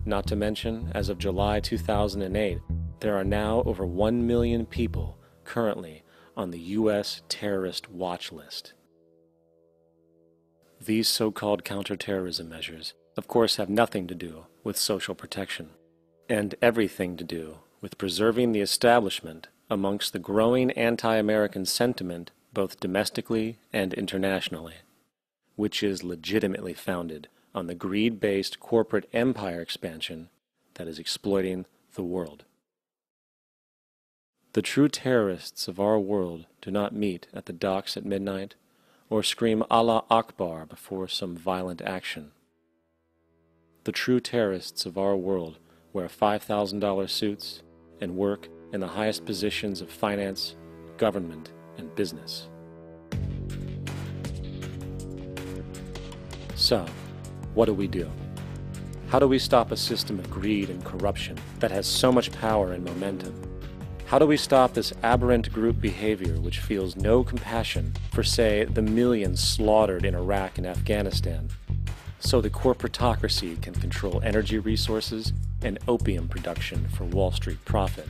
Not to mention, as of July 2008, there are now over 1 million people currently on the U.S. terrorist watch list. These so-called counterterrorism measures, of course, have nothing to do with social protection, and everything to do with preserving the establishment amongst the growing anti-American sentiment both domestically and internationally, which is legitimately founded on the greed-based corporate empire expansion that is exploiting the world. The true terrorists of our world do not meet at the docks at midnight or scream Allah Akbar before some violent action. The true terrorists of our world wear $5,000 suits and work in the highest positions of finance, government, and business. So, what do? How do we stop a system of greed and corruption that has so much power and momentum? How do we stop this aberrant group behavior which feels no compassion for, say, the millions slaughtered in Iraq and Afghanistan, so the corporatocracy can control energy resources and opium production for Wall Street profit?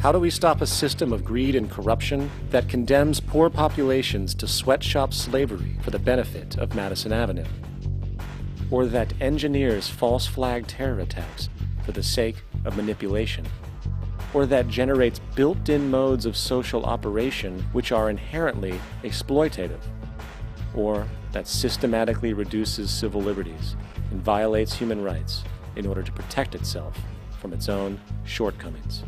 How do we stop a system of greed and corruption that condemns poor populations to sweatshop slavery for the benefit of Madison Avenue? Or that engineers false flag terror attacks for the sake of manipulation? Or that generates built-in modes of social operation which are inherently exploitative? Or that systematically reduces civil liberties and violates human rights in order to protect itself from its own shortcomings?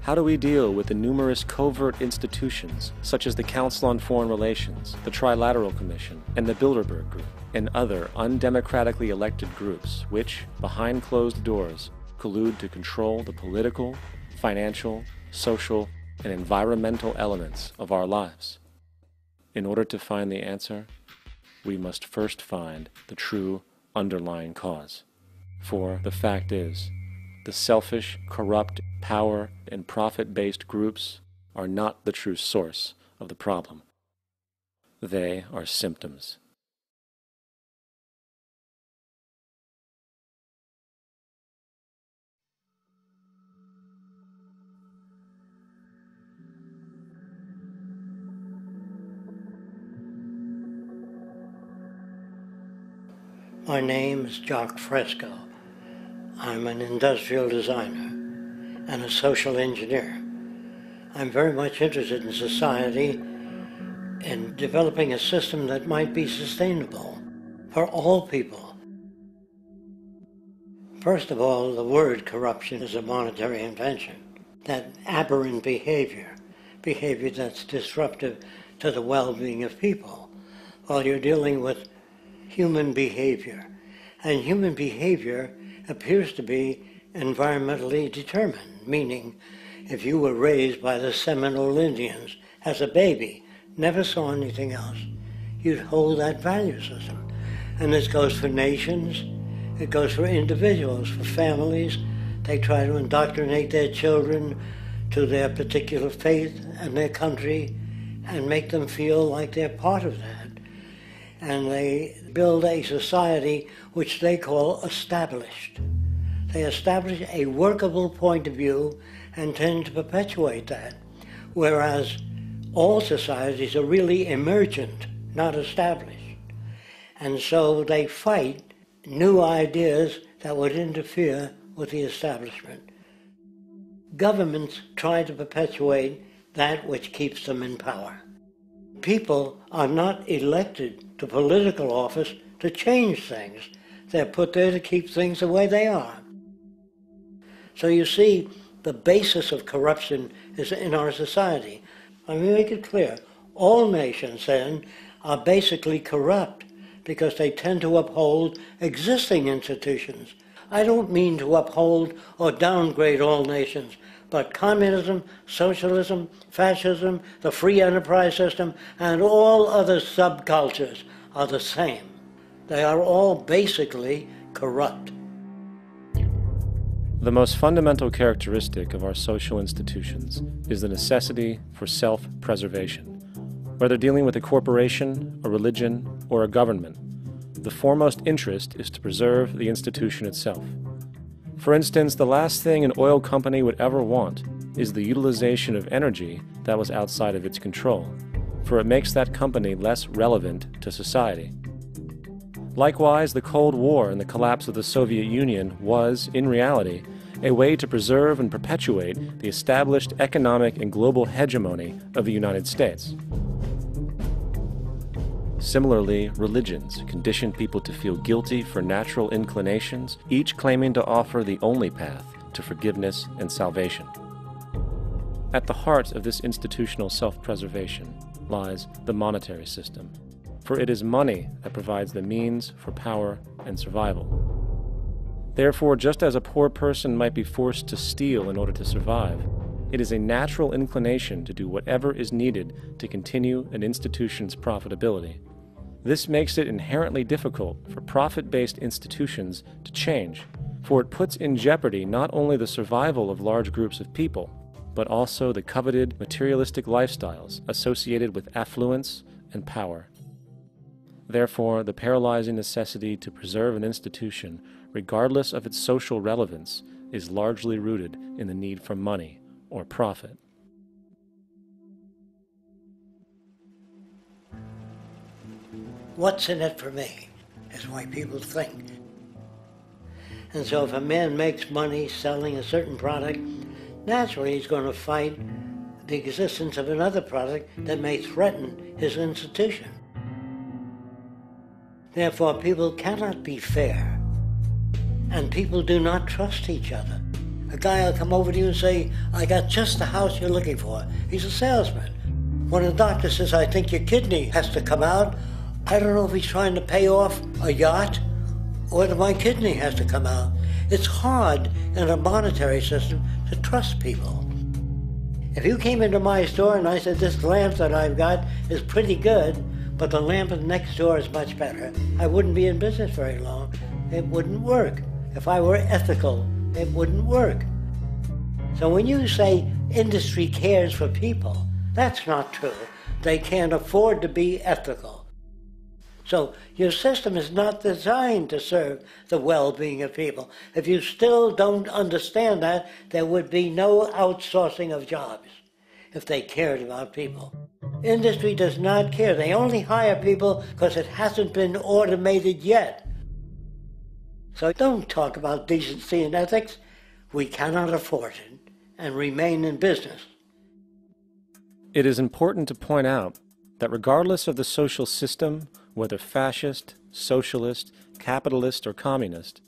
How do we deal with the numerous covert institutions, such as the Council on Foreign Relations, the Trilateral Commission, and the Bilderberg Group, and other undemocratically elected groups which, behind closed doors, collude to control the political, financial, social, and environmental elements of our lives? In order to find the answer, we must first find the true underlying cause. For the fact is, the selfish, corrupt, power, and profit-based groups are not the true source of the problem. They are symptoms. My name is Jacques Fresco. I'm an industrial designer and a social engineer. I'm very much interested in society and developing a system that might be sustainable for all people. First of all, the word corruption is a monetary invention. That aberrant behavior that's disruptive to the well-being of people, Well, you're dealing with human behavior. And human behavior appears to be environmentally determined, meaning if you were raised by the Seminole Indians as a baby, never saw anything else, you'd hold that value system. And this goes for nations, it goes for individuals, for families. They try to indoctrinate their children to their particular faith and their country and make them feel like they're part of that. And they build a society which they call established. They establish a workable point of view and tend to perpetuate that, whereas all societies are really emergent, not established. And so they fight new ideas that would interfere with the establishment. Governments try to perpetuate that which keeps them in power. People are not elected to political office to change things. They're put there to keep things the way they are. So you see, the basis of corruption is in our society. Let me make it clear. All nations, then, are basically corrupt because they tend to uphold existing institutions. I don't mean to uphold or downgrade all nations, but communism, socialism, fascism, the free enterprise system, and all other subcultures are the same. They are all basically corrupt. The most fundamental characteristic of our social institutions is the necessity for self-preservation. Whether dealing with a corporation, a religion, or a government, the foremost interest is to preserve the institution itself. For instance, the last thing an oil company would ever want is the utilization of energy that was outside of its control, for it makes that company less relevant to society. Likewise, the Cold War and the collapse of the Soviet Union was, in reality, a way to preserve and perpetuate the established economic and global hegemony of the United States. Similarly, religions condition people to feel guilty for natural inclinations, each claiming to offer the only path to forgiveness and salvation. At the heart of this institutional self-preservation lies the monetary system, for it is money that provides the means for power and survival. Therefore, just as a poor person might be forced to steal in order to survive, it is a natural inclination to do whatever is needed to continue an institution's profitability. This makes it inherently difficult for profit-based institutions to change, for it puts in jeopardy not only the survival of large groups of people, but also the coveted materialistic lifestyles associated with affluence and power. Therefore, the paralyzing necessity to preserve an institution, regardless of its social relevance, is largely rooted in the need for money or profit. What's in it for me is the way people think. And so if a man makes money selling a certain product, naturally he's going to fight the existence of another product that may threaten his institution. Therefore, people cannot be fair, and people do not trust each other. A guy will come over to you and say, I got just the house you're looking for. He's a salesman. When a doctor says, I think your kidney has to come out, I don't know if he's trying to pay off a yacht or whether my kidney has to come out. It's hard in a monetary system to trust people. If you came into my store and I said, this lamp that I've got is pretty good, but the lamp next door is much better, I wouldn't be in business very long. It wouldn't work. If I were ethical, it wouldn't work. So when you say industry cares for people, that's not true. They can't afford to be ethical. So your system is not designed to serve the well-being of people. If you still don't understand that, there would be no outsourcing of jobs if they cared about people. Industry does not care. They only hire people because it hasn't been automated yet. So don't talk about decency and ethics. We cannot afford it and remain in business. It is important to point out that regardless of the social system, whether fascist, socialist, capitalist, or communist,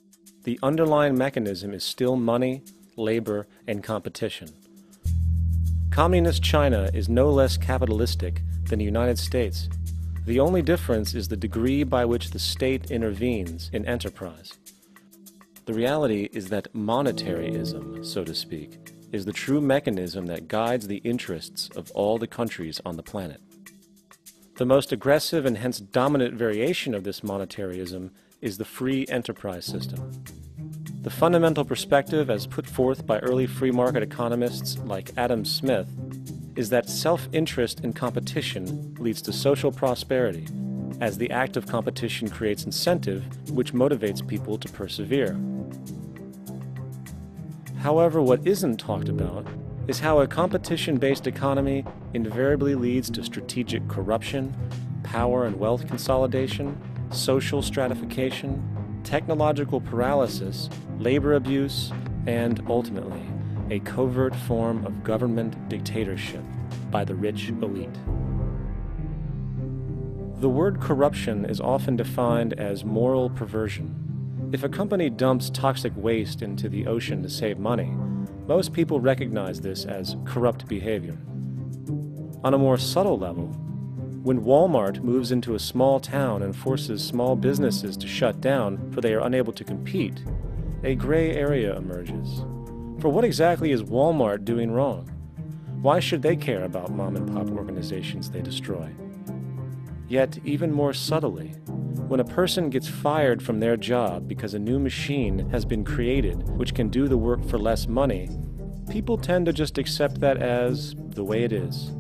the underlying mechanism is still money, labor, and competition. Communist China is no less capitalistic than the United States. The The only difference is the degree by which the state intervenes in enterprise. The reality is that monetaryism, so to speak, is the true mechanism that guides the interests of all the countries on the planet. The most aggressive and hence dominant variation of this monetaryism is the free enterprise system. The fundamental perspective, as put forth by early free market economists like Adam Smith, is that self-interest in competition leads to social prosperity, as the act of competition creates incentive, which motivates people to persevere. However, what isn't talked about is how a competition-based economy invariably leads to strategic corruption, power and wealth consolidation, social stratification, technological paralysis, labor abuse, and, ultimately, a covert form of government dictatorship by the rich elite. The word corruption is often defined as moral perversion. If a company dumps toxic waste into the ocean to save money, most people recognize this as corrupt behavior. On a more subtle level, when Walmart moves into a small town and forces small businesses to shut down for they are unable to compete, a gray area emerges. For what exactly is Walmart doing wrong? Why should they care about mom-and-pop organizations they destroy? Yet, even more subtly, when a person gets fired from their job because a new machine has been created which can do the work for less money, people tend to just accept that as the way it is,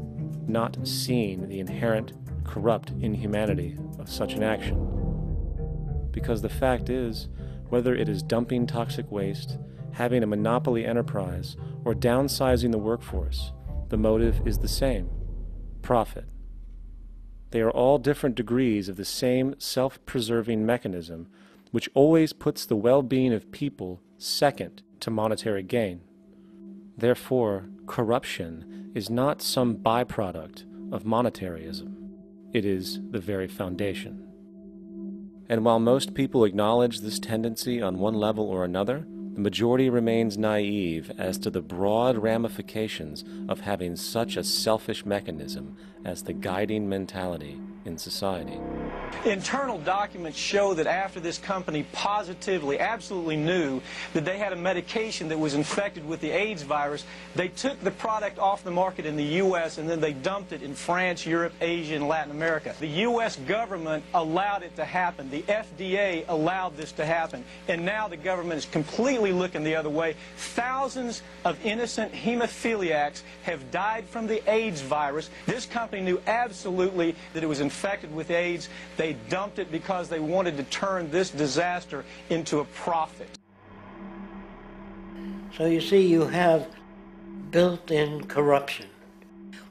not seeing the inherent corrupt inhumanity of such an action. Because the fact is, whether it is dumping toxic waste, having a monopoly enterprise, or downsizing the workforce, the motive is the same: profit. They are all different degrees of the same self-preserving mechanism, which always puts the well-being of people second to monetary gain. Therefore, corruption is not some byproduct of monetaryism. It is the very foundation. And while most people acknowledge this tendency on one level or another, the majority remains naive as to the broad ramifications of having such a selfish mechanism as the guiding mentality in society. Internal documents show that after this company positively, absolutely knew that they had a medication that was infected with the AIDS virus, they took the product off the market in the U.S. and then they dumped it in France, Europe, Asia, and Latin America. The U.S. government allowed it to happen. The FDA allowed this to happen. And now the government is completely looking the other way. Thousands of innocent hemophiliacs have died from the AIDS virus. This company knew absolutely that it was infected with AIDS. They dumped it because they wanted to turn this disaster into a profit. So you see, you have built-in corruption.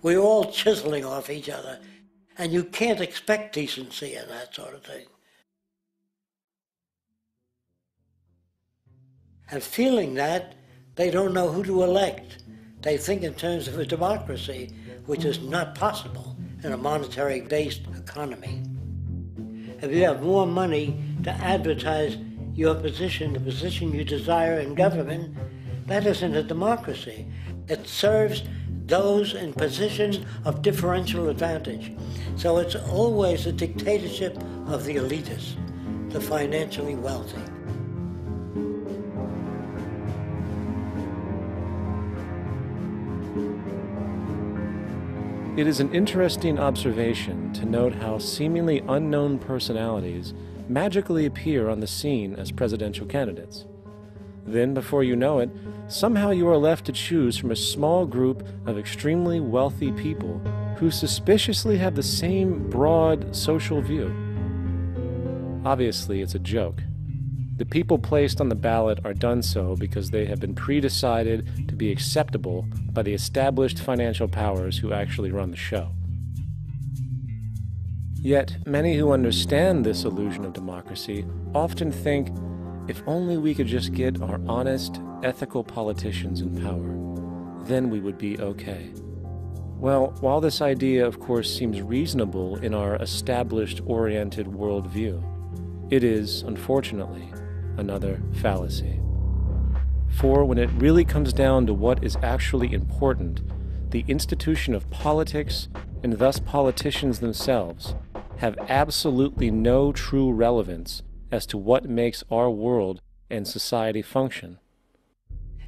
We're all chiseling off each other, and you can't expect decency and that sort of thing. And feeling that, they don't know who to elect. They think in terms of a democracy, which is not possible in a monetary-based economy. If you have more money to advertise your position, the position you desire in government, that isn't a democracy. It serves those in positions of differential advantage. So it's always a dictatorship of the elitists, the financially wealthy. It is an interesting observation to note how seemingly unknown personalities magically appear on the scene as presidential candidates. Then, before you know it, somehow you are left to choose from a small group of extremely wealthy people who suspiciously have the same broad social view. Obviously, it's a joke. The people placed on the ballot are done so because they have been pre-decided to be acceptable by the established financial powers who actually run the show. Yet, many who understand this illusion of democracy often think, if only we could just get our honest, ethical politicians in power, then we would be okay. Well, while this idea, of course, seems reasonable in our established-oriented worldview, it is, unfortunately, another fallacy. For when it really comes down to what is actually important, the institution of politics, and thus politicians themselves, have absolutely no true relevance as to what makes our world and society function.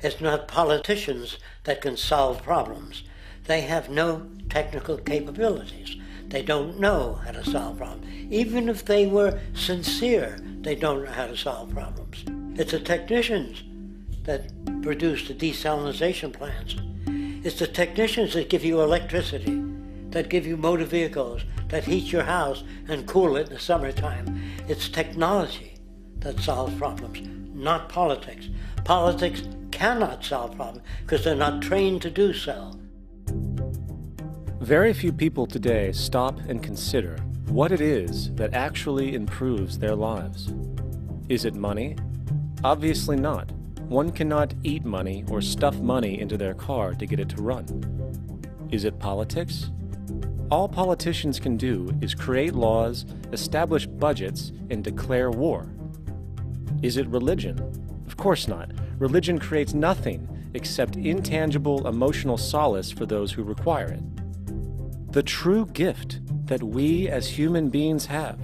It's not politicians that can solve problems. They have no technical capabilities. They don't know how to solve problems. Even if they were sincere, they don't know how to solve problems. It's the technicians that produce the desalination plants. It's the technicians that give you electricity, that give you motor vehicles, that heat your house and cool it in the summertime. It's technology that solves problems, not politics. Politics cannot solve problems because they're not trained to do so. Very few people today stop and consider what it is that actually improves their lives. Is it money? Obviously not. One cannot eat money or stuff money into their car to get it to run. Is it politics? All politicians can do is create laws, establish budgets, and declare war. Is it religion? Of course not. Religion creates nothing except intangible emotional solace for those who require it. The true gift that we as human beings have,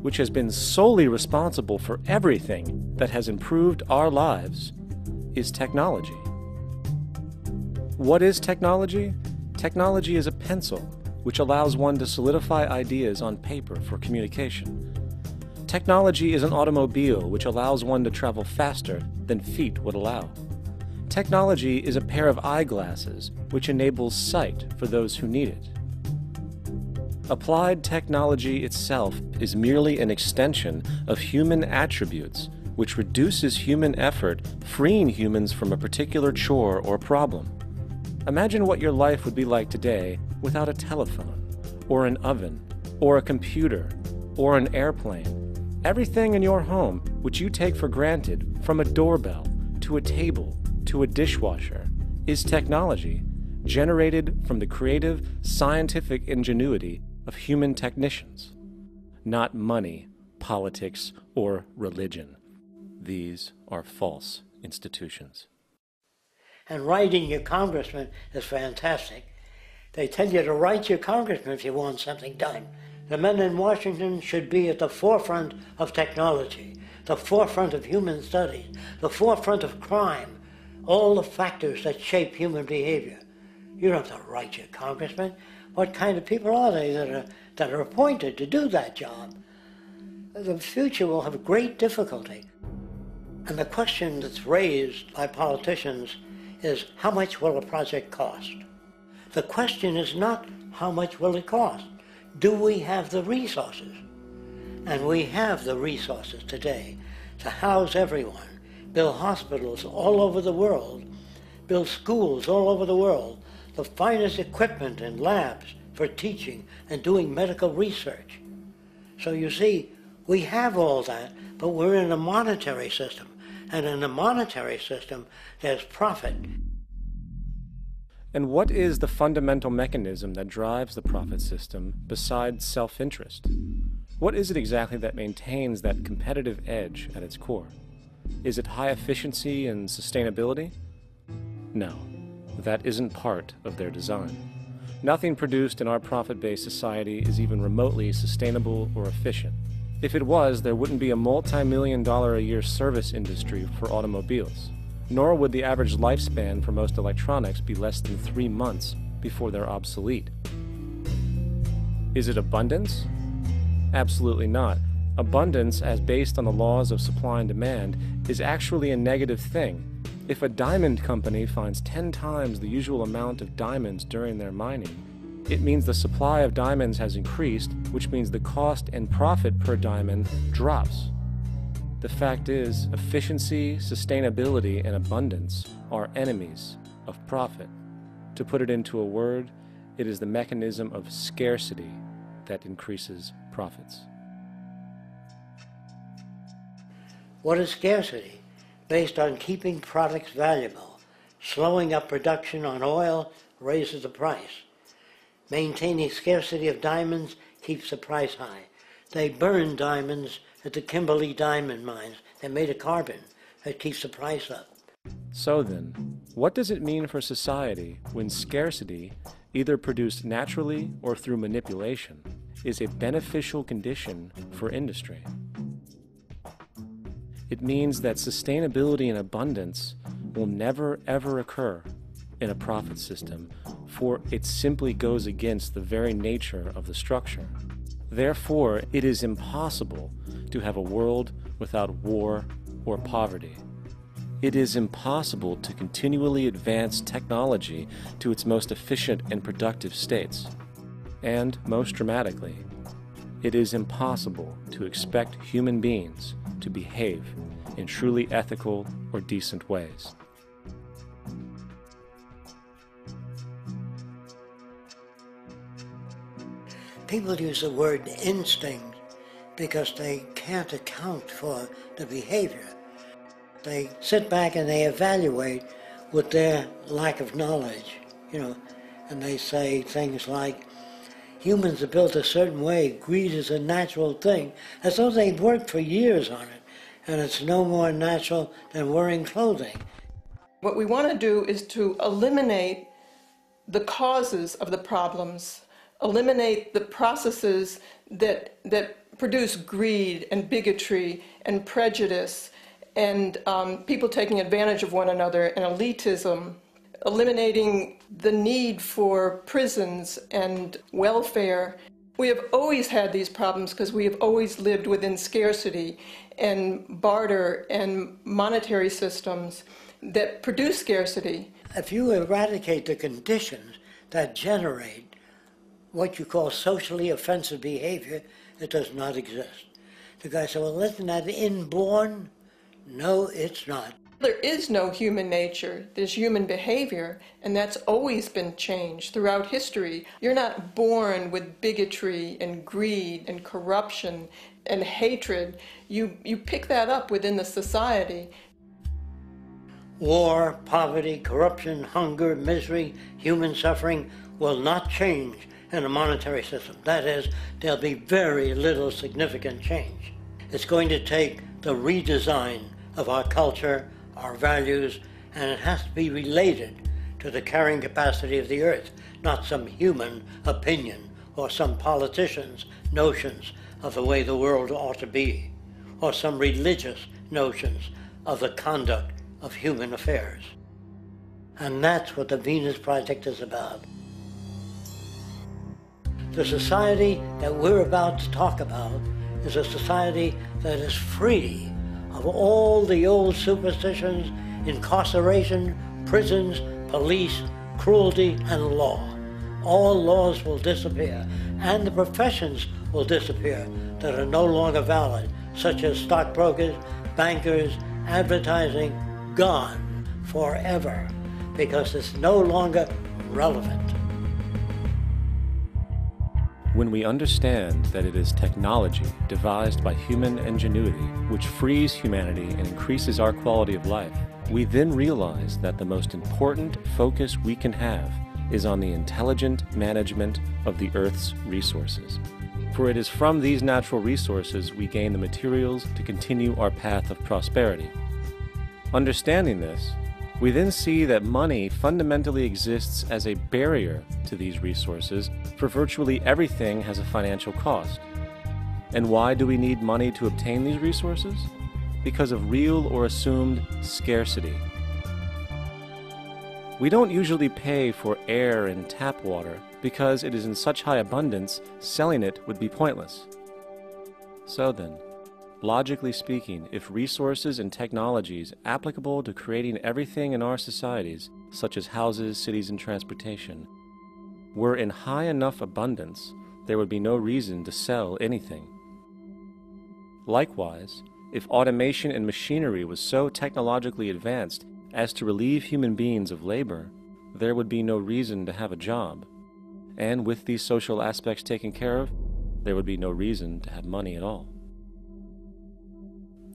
which has been solely responsible for everything that has improved our lives, is technology. What is technology? Technology is a pencil which allows one to solidify ideas on paper for communication. Technology is an automobile which allows one to travel faster than feet would allow. Technology is a pair of eyeglasses which enables sight for those who need it. Applied technology itself is merely an extension of human attributes which reduces human effort, freeing humans from a particular chore or problem. Imagine what your life would be like today without a telephone, or an oven, or a computer, or an airplane. Everything in your home which you take for granted, from a doorbell to a table to a dishwasher, is technology generated from the creative, scientific ingenuity of human technicians, not money, politics, or religion. These are false institutions. And writing your congressman is fantastic. They tell you to write your congressman if you want something done. The men in Washington should be at the forefront of technology, the forefront of human studies, the forefront of crime, all the factors that shape human behavior. You don't have to write your congressman. What kind of people are they that are appointed to do that job? The future will have great difficulty. And the question that's raised by politicians is, how much will a project cost? The question is not, how much will it cost? Do we have the resources? And we have the resources today to house everyone, build hospitals all over the world, build schools all over the world, the finest equipment and labs for teaching and doing medical research. So you see, we have all that, but we're in a monetary system. And in a monetary system, there's profit. And what is the fundamental mechanism that drives the profit system besides self-interest? What is it exactly that maintains that competitive edge at its core? Is it high efficiency and sustainability? No, that isn't part of their design. Nothing produced in our profit-based society is even remotely sustainable or efficient. If it was, there wouldn't be a multi-million-dollar-a-year service industry for automobiles, nor would the average lifespan for most electronics be less than 3 months before they're obsolete. Is it abundance? Absolutely not. Abundance, as based on the laws of supply and demand, is actually a negative thing. If a diamond company finds 10 times the usual amount of diamonds during their mining, it means the supply of diamonds has increased, which means the cost and profit per diamond drops. The fact is, efficiency, sustainability, and abundance are enemies of profit. To put it into a word, it is the mechanism of scarcity that increases profits. What is scarcity? Based on keeping products valuable. Slowing up production on oil raises the price. Maintaining scarcity of diamonds keeps the price high. They burn diamonds at the Kimberley diamond mines. They made a carbon that keeps the price up. So then, what does it mean for society when scarcity, either produced naturally or through manipulation, is a beneficial condition for industry. It means that sustainability and abundance will never ever occur in a profit system, for it simply goes against the very nature of the structure. Therefore, it is impossible to have a world without war or poverty. It is impossible to continually advance technology to its most efficient and productive states. And, most dramatically, it is impossible to expect human beings to behave in truly ethical or decent ways. People use the word instinct because they can't account for the behavior. They sit back and they evaluate with their lack of knowledge, and they say things like, humans are built a certain way, greed is a natural thing, as though they've worked for years on it, and it's no more natural than wearing clothing. What we want to do is to eliminate the causes of the problems, eliminate the processes that produce greed and bigotry and prejudice and people taking advantage of one another and elitism, eliminating the need for prisons and welfare. We have always had these problems because we have always lived within scarcity and barter and monetary systems that produce scarcity. If you eradicate the conditions that generate what you call socially offensive behavior, it does not exist. The guy said, well, isn't that inborn? No, it's not. There is no human nature, there's human behavior, and that's always been changed throughout history. You're not born with bigotry and greed and corruption and hatred. You pick that up within the society. War, poverty, corruption, hunger, misery, human suffering will not change in a monetary system. That is, there'll be very little significant change. It's going to take the redesign of our culture, our values, and it has to be related to the carrying capacity of the earth, not some human opinion or some politician's notions of the way the world ought to be, or some religious notions of the conduct of human affairs. And that's what the Venus Project is about. The society that we're about to talk about is a society that is free of all the old superstitions, incarceration, prisons, police, cruelty, and law. All laws will disappear, and the professions will disappear that are no longer valid, such as stockbrokers, bankers, advertising, gone forever, because it's no longer relevant. When we understand that it is technology devised by human ingenuity which frees humanity and increases our quality of life, we then realize that the most important focus we can have is on the intelligent management of the Earth's resources. For it is from these natural resources we gain the materials to continue our path of prosperity. Understanding this, we then see that money fundamentally exists as a barrier to these resources, for virtually everything has a financial cost. And why do we need money to obtain these resources? Because of real or assumed scarcity. We don't usually pay for air and tap water because it is in such high abundance, selling it would be pointless. So then, logically speaking, if resources and technologies applicable to creating everything in our societies, such as houses, cities, and transportation, were in high enough abundance, there would be no reason to sell anything. Likewise, if automation and machinery was so technologically advanced as to relieve human beings of labor, there would be no reason to have a job. And with these social aspects taken care of, there would be no reason to have money at all.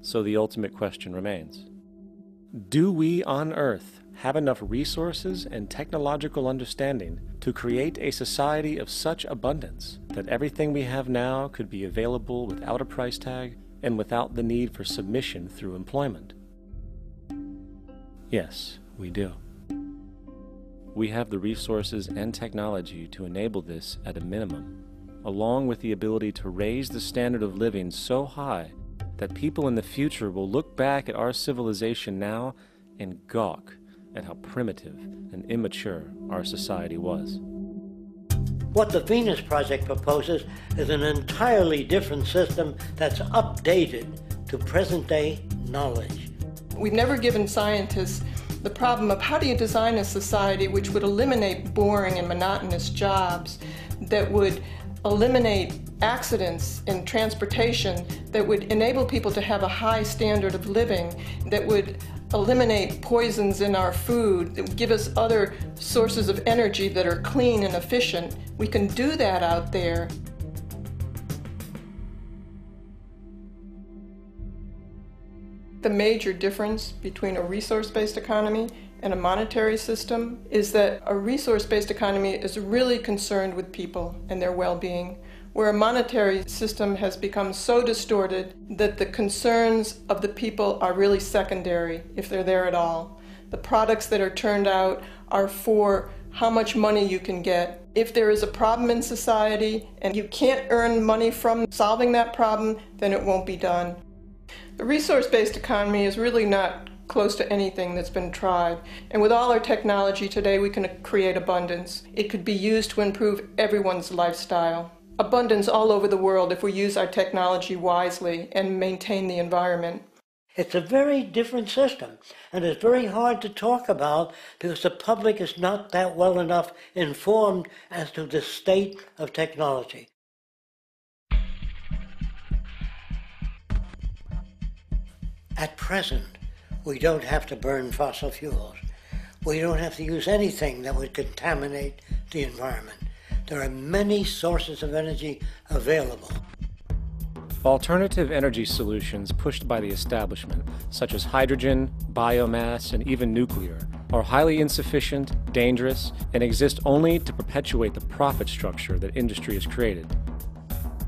So the ultimate question remains: do we on Earth have enough resources and technological understanding to create a society of such abundance that everything we have now could be available without a price tag and without the need for submission through employment? Yes, we do. We have the resources and technology to enable this at a minimum, along with the ability to raise the standard of living so high that people in the future will look back at our civilization now and gawk at how primitive and immature our society was. What the Venus Project proposes is an entirely different system that's updated to present-day knowledge. We've never given scientists the problem of how do you design a society which would eliminate boring and monotonous jobs, that would eliminate accidents in transportation, that would enable people to have a high standard of living, that would eliminate poisons in our food, that would give us other sources of energy that are clean and efficient. We can do that out there. The major difference between a resource-based economy and a monetary system is that a resource-based economy is really concerned with people and their well-being, where a monetary system has become so distorted that the concerns of the people are really secondary, if they're there at all. The products that are turned out are for how much money you can get. If there is a problem in society and you can't earn money from solving that problem, then it won't be done. The resource-based economy is really not close to anything that's been tried. And with all our technology today, we can create abundance. It could be used to improve everyone's lifestyle. Abundance all over the world if we use our technology wisely and maintain the environment. It's a very different system, and it's very hard to talk about because the public is not that well enough informed as to the state of technology. At present, we don't have to burn fossil fuels. We don't have to use anything that would contaminate the environment. There are many sources of energy available. Alternative energy solutions pushed by the establishment, such as hydrogen, biomass, and even nuclear, are highly insufficient, dangerous, and exist only to perpetuate the profit structure that industry has created.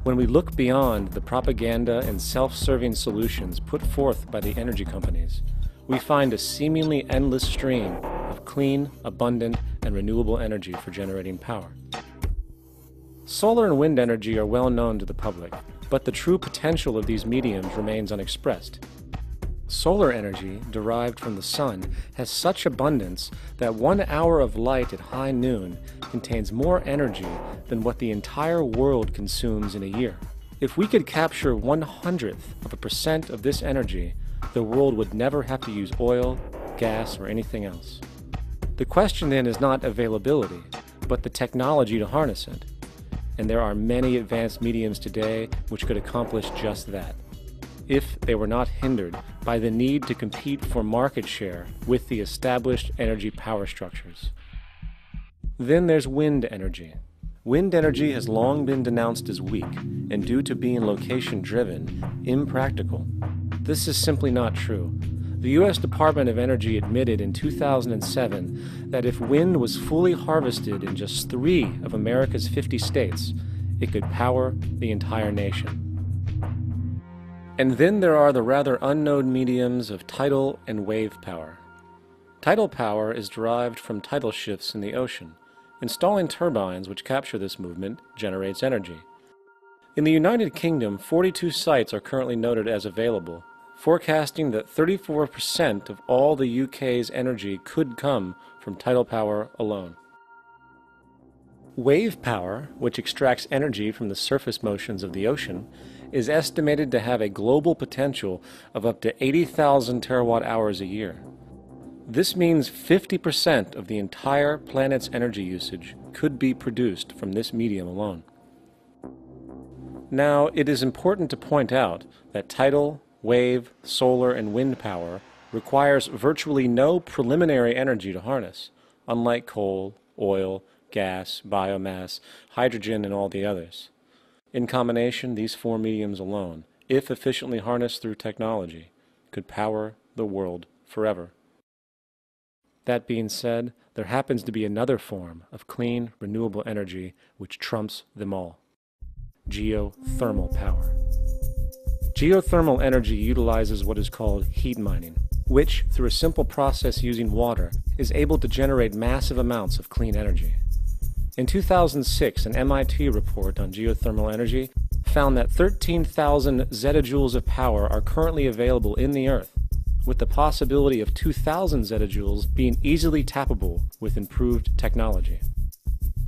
When we look beyond the propaganda and self-serving solutions put forth by the energy companies, we find a seemingly endless stream of clean, abundant, and renewable energy for generating power. Solar and wind energy are well known to the public, but the true potential of these mediums remains unexpressed. Solar energy, derived from the sun, has such abundance that 1 hour of light at high noon contains more energy than what the entire world consumes in a year. If we could capture 1/100% of this energy, the world would never have to use oil, gas, or anything else. The question then is not availability, but the technology to harness it. And there are many advanced mediums today which could accomplish just that, if they were not hindered by the need to compete for market share with the established energy power structures. Then there's wind energy. Wind energy has long been denounced as weak, and due to being location-driven, impractical. This is simply not true. The U.S. Department of Energy admitted in 2007 that if wind was fully harvested in just 3 of America's 50 states, it could power the entire nation. And then there are the rather unknown mediums of tidal and wave power. Tidal power is derived from tidal shifts in the ocean. Installing turbines which capture this movement generates energy. In the United Kingdom, 42 sites are currently noted as available, forecasting that 34% of all the UK's energy could come from tidal power alone. Wave power, which extracts energy from the surface motions of the ocean, is estimated to have a global potential of up to 80,000 terawatt-hours a year. This means 50% of the entire planet's energy usage could be produced from this medium alone. Now, it is important to point out that tidal, wave, solar, and wind power requires virtually no preliminary energy to harness, unlike coal, oil, gas, biomass, hydrogen, and all the others. In combination, these 4 mediums alone, if efficiently harnessed through technology, could power the world forever. That being said, there happens to be another form of clean, renewable energy which trumps them all: geothermal power. Geothermal energy utilizes what is called heat mining, which, through a simple process using water, is able to generate massive amounts of clean energy. In 2006, an MIT report on geothermal energy found that 13,000 zettajoules of power are currently available in the Earth, with the possibility of 2,000 zettajoules being easily tappable with improved technology.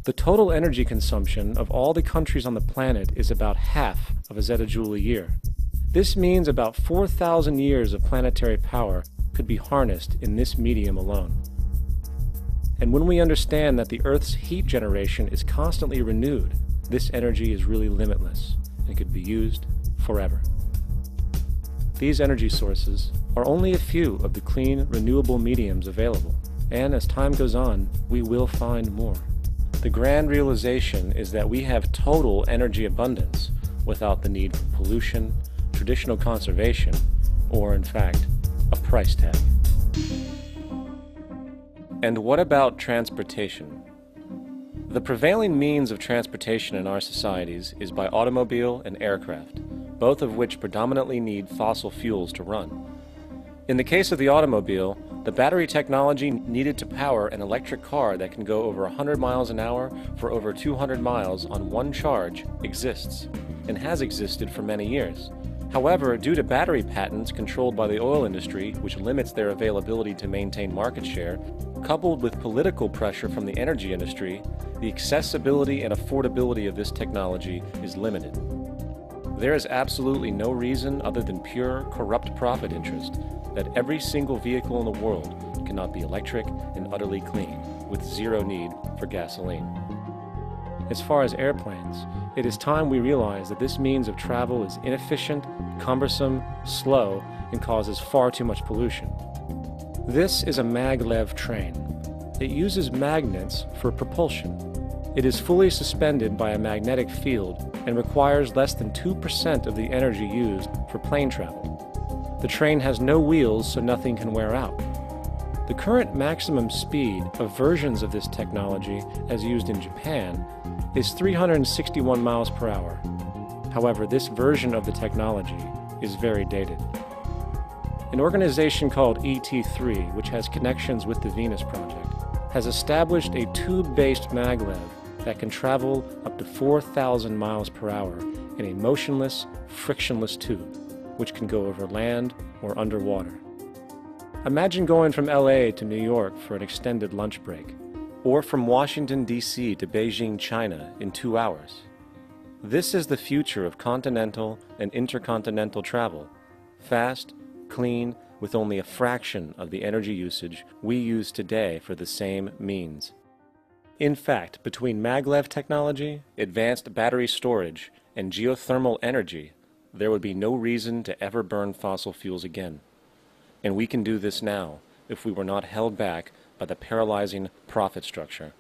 The total energy consumption of all the countries on the planet is about half of a zettajoule a year. This means about 4,000 years of planetary power could be harnessed in this medium alone. And when we understand that the Earth's heat generation is constantly renewed, this energy is really limitless and could be used forever. These energy sources are only a few of the clean, renewable mediums available, and as time goes on, we will find more. The grand realization is that we have total energy abundance without the need for pollution, traditional conservation, or in fact, a price tag. And what about transportation? The prevailing means of transportation in our societies is by automobile and aircraft, both of which predominantly need fossil fuels to run. In the case of the automobile, the battery technology needed to power an electric car that can go over 100 miles an hour for over 200 miles on one charge exists, and has existed for many years. However, due to battery patents controlled by the oil industry, which limits their availability to maintain market share, coupled with political pressure from the energy industry, the accessibility and affordability of this technology is limited. There is absolutely no reason other than pure, corrupt profit interest that every single vehicle in the world cannot be electric and utterly clean, with zero need for gasoline. As far as airplanes, it is time we realize that this means of travel is inefficient, cumbersome, slow, and causes far too much pollution. This is a maglev train. It uses magnets for propulsion. It is fully suspended by a magnetic field and requires less than 2% of the energy used for plane travel. The train has no wheels, so nothing can wear out. The current maximum speed of versions of this technology, as used in Japan, is 361 miles per hour. However, this version of the technology is very dated. An organization called ET3, which has connections with the Venus Project, has established a tube-based maglev that can travel up to 4,000 miles per hour in a motionless, frictionless tube, which can go over land or underwater. Imagine going from LA to New York for an extended lunch break, or from Washington, D.C. to Beijing, China in 2 hours. This is the future of continental and intercontinental travel, fast, clean, with only a fraction of the energy usage we use today for the same means. In fact, between maglev technology, advanced battery storage, and geothermal energy, there would be no reason to ever burn fossil fuels again. And we can do this now if we were not held back by the paralyzing profit structure.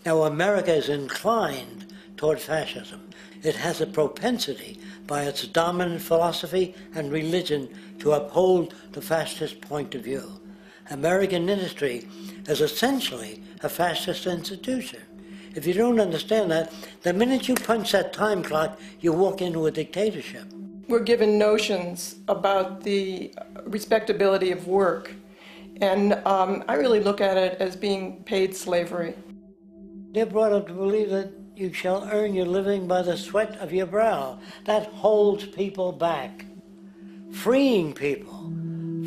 Now, America is inclined toward fascism. It has a propensity by its dominant philosophy and religion to uphold the fascist point of view. American industry is essentially a fascist institution. If you don't understand that, the minute you punch that time clock, you walk into a dictatorship. We're given notions about the respectability of work, and I really look at it as being paid slavery. They're brought up to believe that you shall earn your living by the sweat of your brow. That holds people back. Freeing people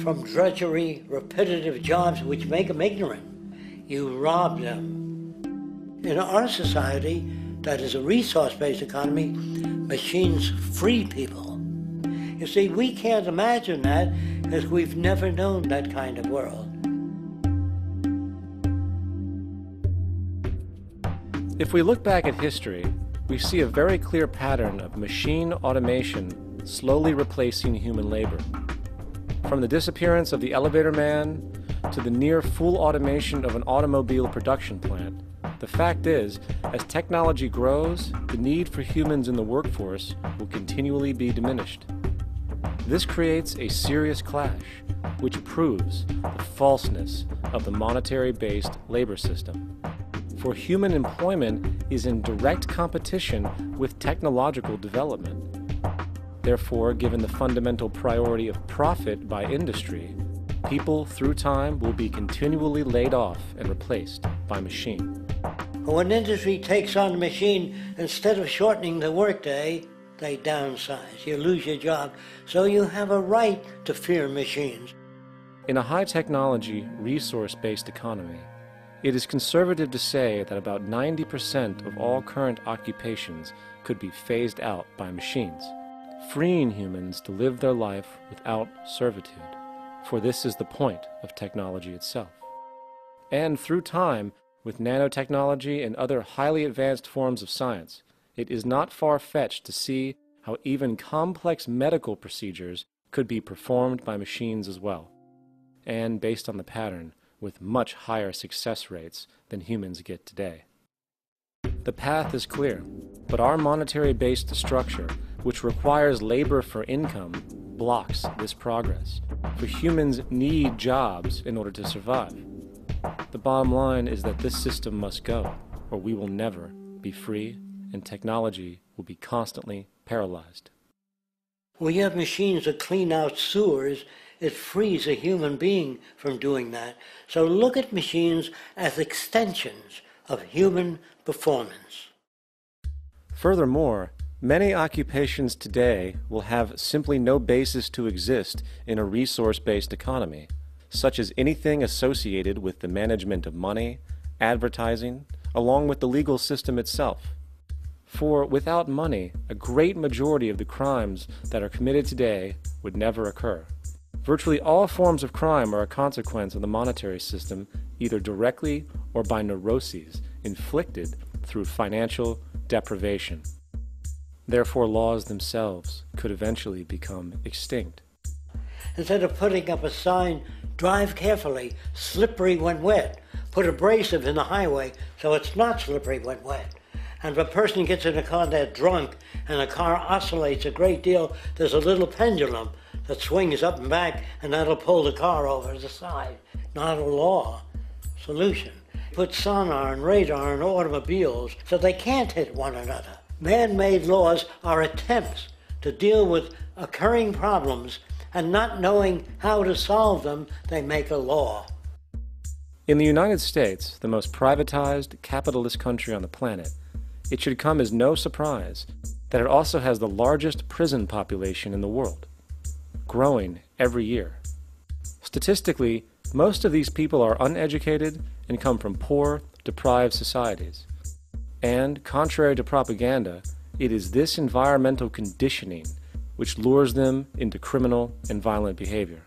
from drudgery, repetitive jobs which make them ignorant. You rob them. In our society, that is a resource-based economy, machines free people. You see, we can't imagine that because we've never known that kind of world. If we look back at history, we see a very clear pattern of machine automation slowly replacing human labor. From the disappearance of the elevator man to the near full automation of an automobile production plant, the fact is, as technology grows, the need for humans in the workforce will continually be diminished. This creates a serious clash, which proves the falseness of the monetary-based labor system. For human employment is in direct competition with technological development. Therefore, given the fundamental priority of profit by industry, People, through time, will be continually laid off and replaced by machine. When industry takes on a machine, instead of shortening the workday, they downsize. You lose your job. So you have a right to fear machines. In a high-technology, resource-based economy, it is conservative to say that about 90% of all current occupations could be phased out by machines, freeing humans to live their life without servitude, for this is the point of technology itself. And through time, with nanotechnology and other highly advanced forms of science, it is not far-fetched to see how even complex medical procedures could be performed by machines as well, and based on the pattern, with much higher success rates than humans get today. The path is clear, but our monetary-based structure, which requires labor for income, blocks this progress, for humans need jobs in order to survive. The bottom line is that this system must go, or we will never be free, and technology will be constantly paralyzed. When you have machines that clean out sewers, it frees a human being from doing that. So look at machines as extensions of human performance. Furthermore, many occupations today will have simply no basis to exist in a resource-based economy, such as anything associated with the management of money, advertising, along with the legal system itself. For without money, a great majority of the crimes that are committed today would never occur. Virtually all forms of crime are a consequence of the monetary system, either directly or by neuroses inflicted through financial deprivation. Therefore, laws themselves could eventually become extinct. Instead of putting up a sign, drive carefully, slippery when wet, put abrasive in the highway so it's not slippery when wet. And if a person gets in a car that's drunk and the car oscillates a great deal, there's a little pendulum that swings up and back, and that'll pull the car over to the side. Not a law. Solution. Put sonar and radar in automobiles so they can't hit one another. Man-made laws are attempts to deal with occurring problems, and not knowing how to solve them, they make a law. In the United States, the most privatized, capitalist country on the planet, it should come as no surprise that it also has the largest prison population in the world, growing every year. Statistically, most of these people are uneducated and come from poor, deprived societies. And, contrary to propaganda, it is this environmental conditioning which lures them into criminal and violent behavior.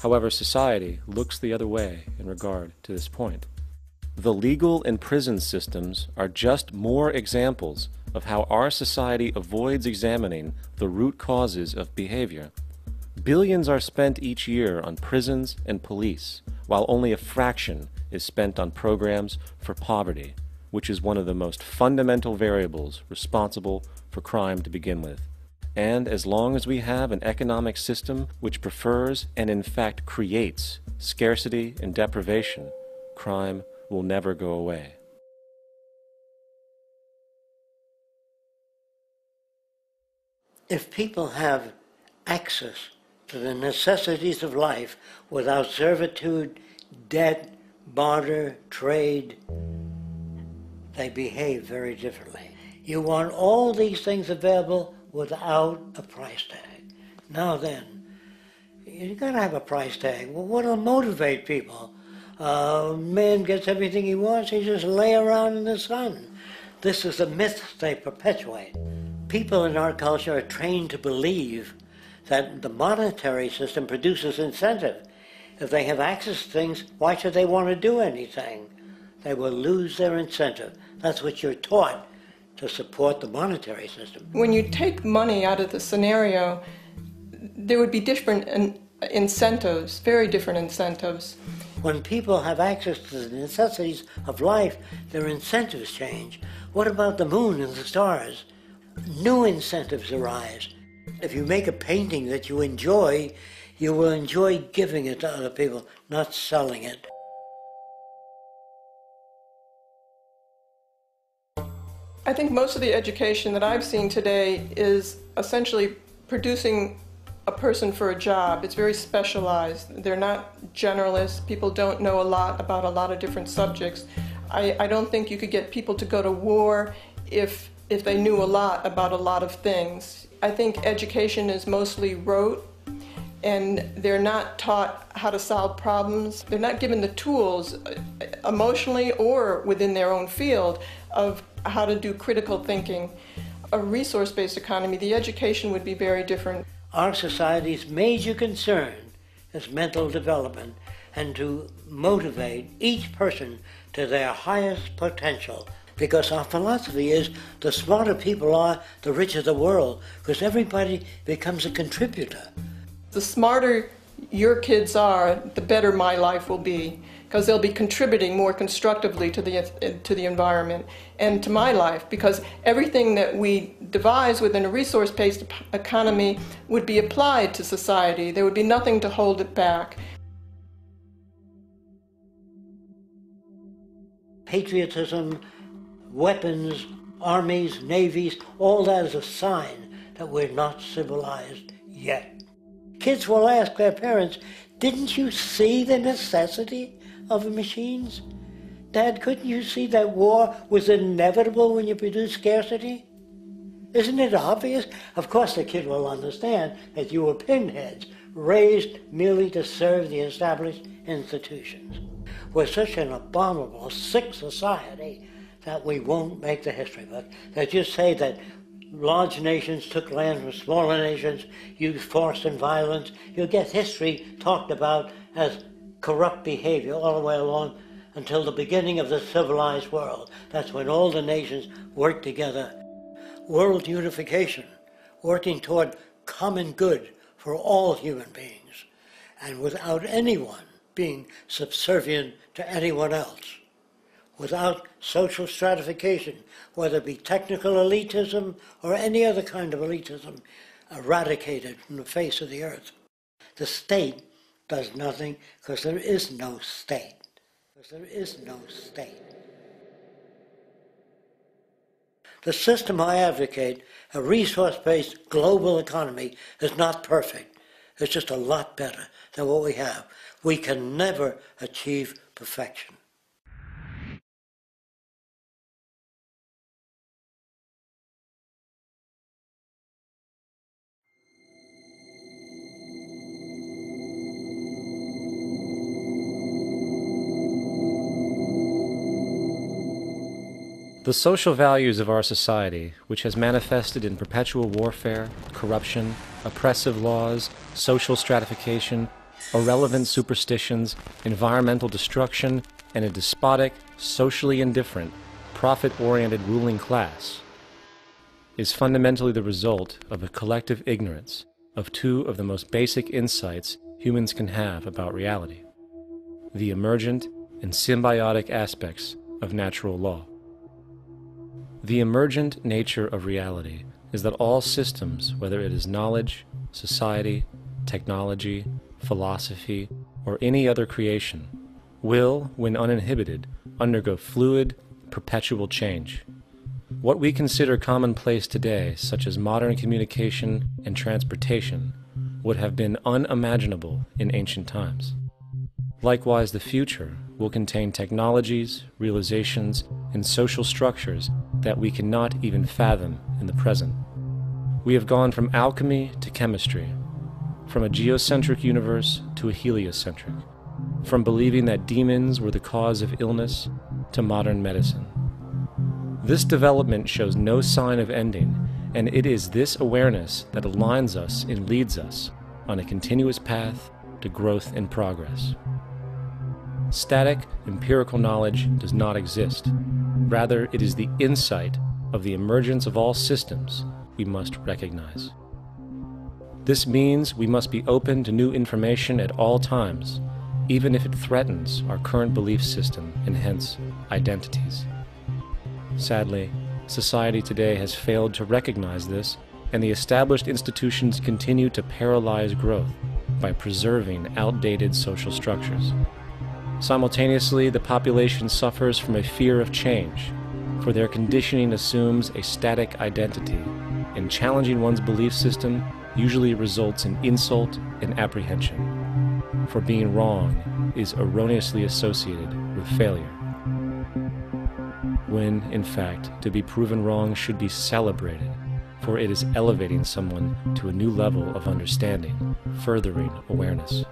However, society looks the other way in regard to this point. The legal and prison systems are just more examples of how our society avoids examining the root causes of behavior. Billions are spent each year on prisons and police, while only a fraction is spent on programs for poverty, which is one of the most fundamental variables responsible for crime to begin with. And as long as we have an economic system which prefers and in fact creates scarcity and deprivation, crime will never go away. If people have access to the necessities of life without servitude, debt, barter, trade, they behave very differently. You want all these things available without a price tag. Now then, you gotta have a price tag. Well, what'll motivate people? Man gets everything he wants, he just lay around in the sun. This is a myth they perpetuate. People in our culture are trained to believe that the monetary system produces incentive. If they have access to things, why should they want to do anything? They will lose their incentive. That's what you're taught to support the monetary system. When you take money out of the scenario, there would be different incentives, very different incentives. When people have access to the necessities of life, their incentives change. What about the moon and the stars? New incentives arise. If you make a painting that you enjoy, you will enjoy giving it to other people, not selling it. I think most of the education that I've seen today is essentially producing a person for a job. It's very specialized. They're not generalists. People don't know a lot about a lot of different subjects. I don't think you could get people to go to war if they knew a lot about a lot of things. I think education is mostly rote, and they're not taught how to solve problems. They're not given the tools emotionally or within their own field of how to do critical thinking. A resource-based economy, the education would be very different. Our society's major concern is mental development and to motivate each person to their highest potential. Because our philosophy is the smarter people are, the richer the world, because everybody becomes a contributor. The smarter your kids are, the better my life will be, because they'll be contributing more constructively to the environment and to my life, because everything that we devise within a resource-based economy would be applied to society. There would be nothing to hold it back. Patriotism, weapons, armies, navies, all that is a sign that we're not civilized yet. Kids will ask their parents, didn't you see the necessity of the machines? Dad, couldn't you see that war was inevitable when you produce scarcity? Isn't it obvious? Of course the kid will understand that you were pinheads, raised merely to serve the established institutions. We're such an abominable, sick society that we won't make the history book. They just say that large nations took land from smaller nations, used force and violence. You'll get history talked about as corrupt behavior all the way along until the beginning of the civilized world. That's when all the nations work together. World unification, working toward common good for all human beings, and without anyone being subservient to anyone else, without social stratification, whether it be technical elitism or any other kind of elitism, eradicated from the face of the earth. The state does nothing because there is no state. Because there is no state. The system I advocate, a resource-based global economy, is not perfect. It's just a lot better than what we have. We can never achieve perfection. The social values of our society, which has manifested in perpetual warfare, corruption, oppressive laws, social stratification, irrelevant superstitions, environmental destruction, and a despotic, socially indifferent, profit-oriented ruling class, is fundamentally the result of a collective ignorance of two of the most basic insights humans can have about reality: the emergent and symbiotic aspects of natural law. The emergent nature of reality is that all systems, whether it is knowledge, society, technology, philosophy, or any other creation, will, when uninhibited, undergo fluid, perpetual change. What we consider commonplace today, such as modern communication and transportation, would have been unimaginable in ancient times. Likewise, the future will contain technologies, realizations, and social structures that we cannot even fathom in the present. We have gone from alchemy to chemistry, from a geocentric universe to a heliocentric, from believing that demons were the cause of illness to modern medicine. This development shows no sign of ending, and it is this awareness that aligns us and leads us on a continuous path to growth and progress. Static, empirical knowledge does not exist. Rather, it is the insight of the emergence of all systems we must recognize. This means we must be open to new information at all times, even if it threatens our current belief system and hence identities. Sadly, society today has failed to recognize this, and the established institutions continue to paralyze growth by preserving outdated social structures. Simultaneously, the population suffers from a fear of change, for their conditioning assumes a static identity, and challenging one's belief system usually results in insult and apprehension, for being wrong is erroneously associated with failure, when, in fact, to be proven wrong should be celebrated, for it is elevating someone to a new level of understanding, furthering awareness.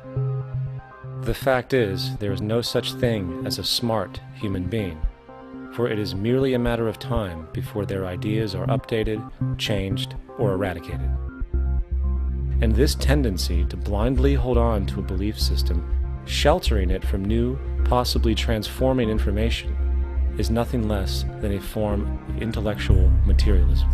The fact is, there is no such thing as a smart human being, for it is merely a matter of time before their ideas are updated, changed, or eradicated. And this tendency to blindly hold on to a belief system, sheltering it from new, possibly transforming information, is nothing less than a form of intellectual materialism.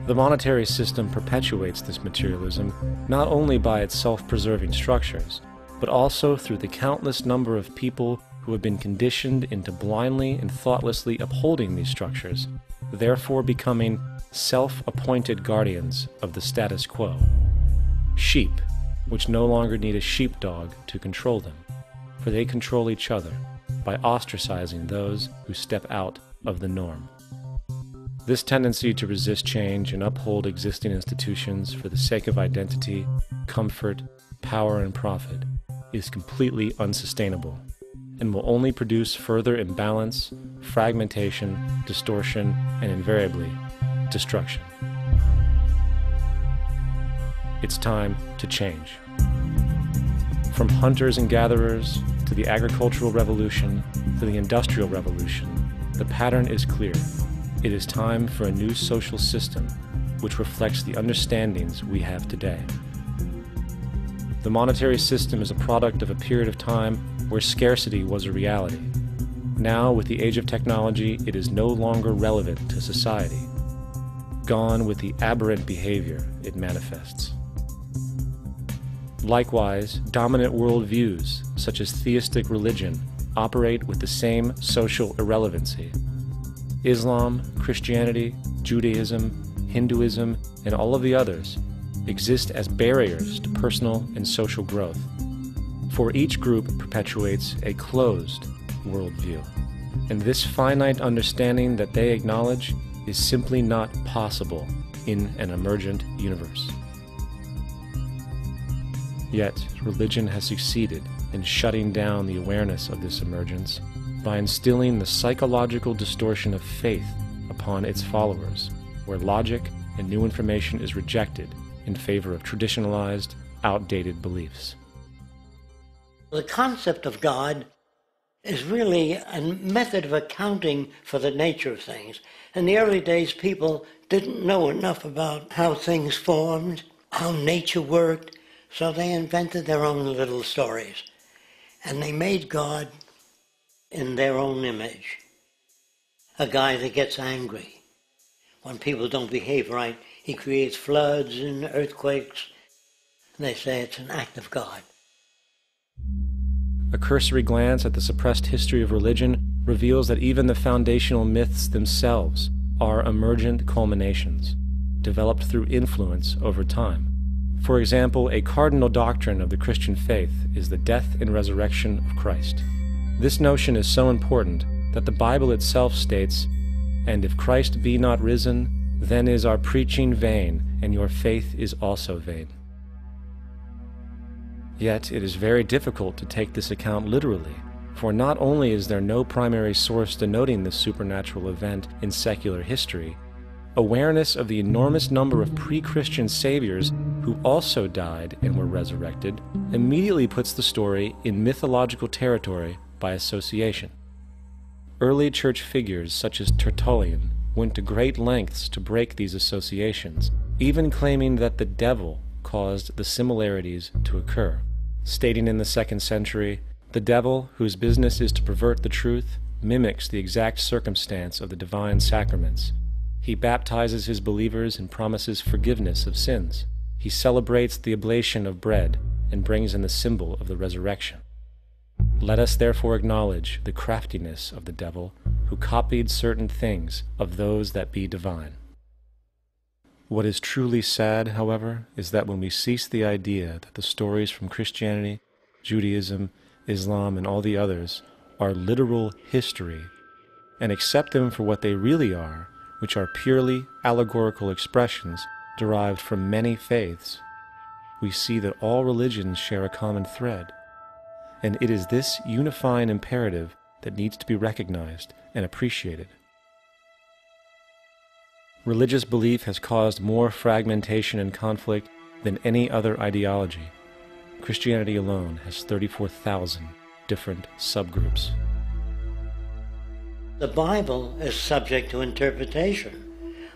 The monetary system perpetuates this materialism not only by its self-preserving structures, but also through the countless number of people who have been conditioned into blindly and thoughtlessly upholding these structures, therefore becoming self-appointed guardians of the status quo. Sheep, which no longer need a sheepdog to control them, for they control each other by ostracizing those who step out of the norm. This tendency to resist change and uphold existing institutions for the sake of identity, comfort, power, and profit is completely unsustainable and will only produce further imbalance, fragmentation, distortion, and invariably, destruction. It's time to change. From hunters and gatherers to the agricultural revolution to the industrial revolution, the pattern is clear. It is time for a new social system which reflects the understandings we have today. The monetary system is a product of a period of time where scarcity was a reality. Now, with the age of technology, it is no longer relevant to society. Gone with the aberrant behavior it manifests. Likewise, dominant worldviews, such as theistic religion, operate with the same social irrelevancy. Islam, Christianity, Judaism, Hinduism, and all of the others exist as barriers to personal and social growth, for each group perpetuates a closed worldview, and this finite understanding that they acknowledge is simply not possible in an emergent universe. Yet, religion has succeeded in shutting down the awareness of this emergence by instilling the psychological distortion of faith upon its followers, where logic and new information is rejected in favor of traditionalized, outdated beliefs. The concept of God is really a method of accounting for the nature of things. In the early days, people didn't know enough about how things formed, how nature worked, so they invented their own little stories. And they made God in their own image. A guy that gets angry. When people don't behave right, he creates floods and earthquakes. And they say it's an act of God. A cursory glance at the suppressed history of religion reveals that even the foundational myths themselves are emergent culminations, developed through influence over time. For example, a cardinal doctrine of the Christian faith is the death and resurrection of Christ. This notion is so important that the Bible itself states, "And if Christ be not risen, then is our preaching vain, and your faith is also vain." Yet it is very difficult to take this account literally, for not only is there no primary source denoting this supernatural event in secular history, awareness of the enormous number of pre-Christian saviors who also died and were resurrected immediately puts the story in mythological territory by association. Early church figures such as Tertullian went to great lengths to break these associations, even claiming that the devil caused the similarities to occur, stating in the 2nd century, "The devil, whose business is to pervert the truth, mimics the exact circumstance of the divine sacraments. He baptizes his believers and promises forgiveness of sins. He celebrates the oblation of bread and brings in the symbol of the resurrection. Let us therefore acknowledge the craftiness of the devil, who copied certain things of those that be divine." What is truly sad, however, is that when we cease the idea that the stories from Christianity, Judaism, Islam, and all the others are literal history, and accept them for what they really are, which are purely allegorical expressions derived from many faiths, we see that all religions share a common thread, and it is this unifying imperative that needs to be recognized and appreciated. Religious belief has caused more fragmentation and conflict than any other ideology. Christianity alone has 34,000 different subgroups. The Bible is subject to interpretation.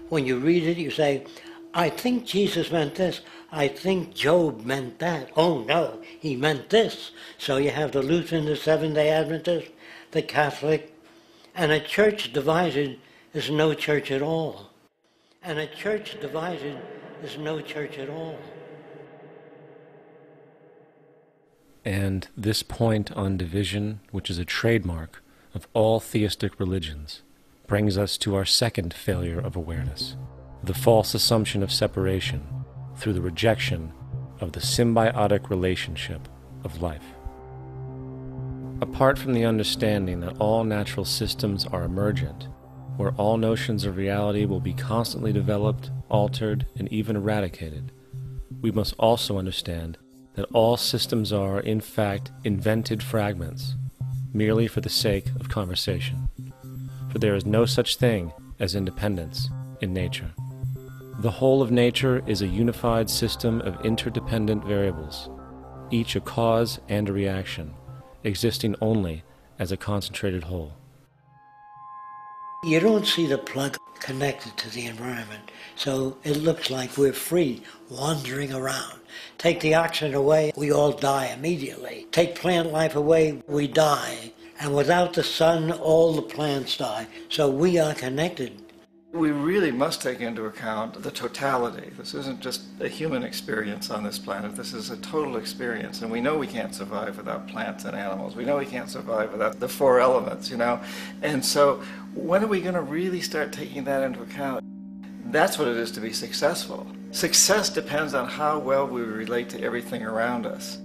When you read it, you say, I think Jesus meant this. I think Job meant that. Oh no, he meant this. So you have the Lutheran, the Seventh-day Adventist, the Catholic, and a church divided is no church at all. And a church divided is no church at all. And this point on division, which is a trademark of all theistic religions, brings us to our second failure of awareness, the false assumption of separation through the rejection of the symbiotic relationship of life. Apart from the understanding that all natural systems are emergent, where all notions of reality will be constantly developed, altered, and even eradicated, we must also understand that all systems are, in fact, invented fragments, merely for the sake of conversation. For there is no such thing as independence in nature. The whole of nature is a unified system of interdependent variables, each a cause and a reaction, existing only as a concentrated whole. You don't see the plug connected to the environment, so it looks like we're free, wandering around. Take the oxygen away, we all die immediately. Take plant life away, we die. And without the sun, all the plants die. So we are connected. We really must take into account the totality. This isn't just a human experience on this planet. This is a total experience. And we know we can't survive without plants and animals. We know we can't survive without the four elements, you know. And so when are we going to really start taking that into account? That's what it is to be successful. Success depends on how well we relate to everything around us.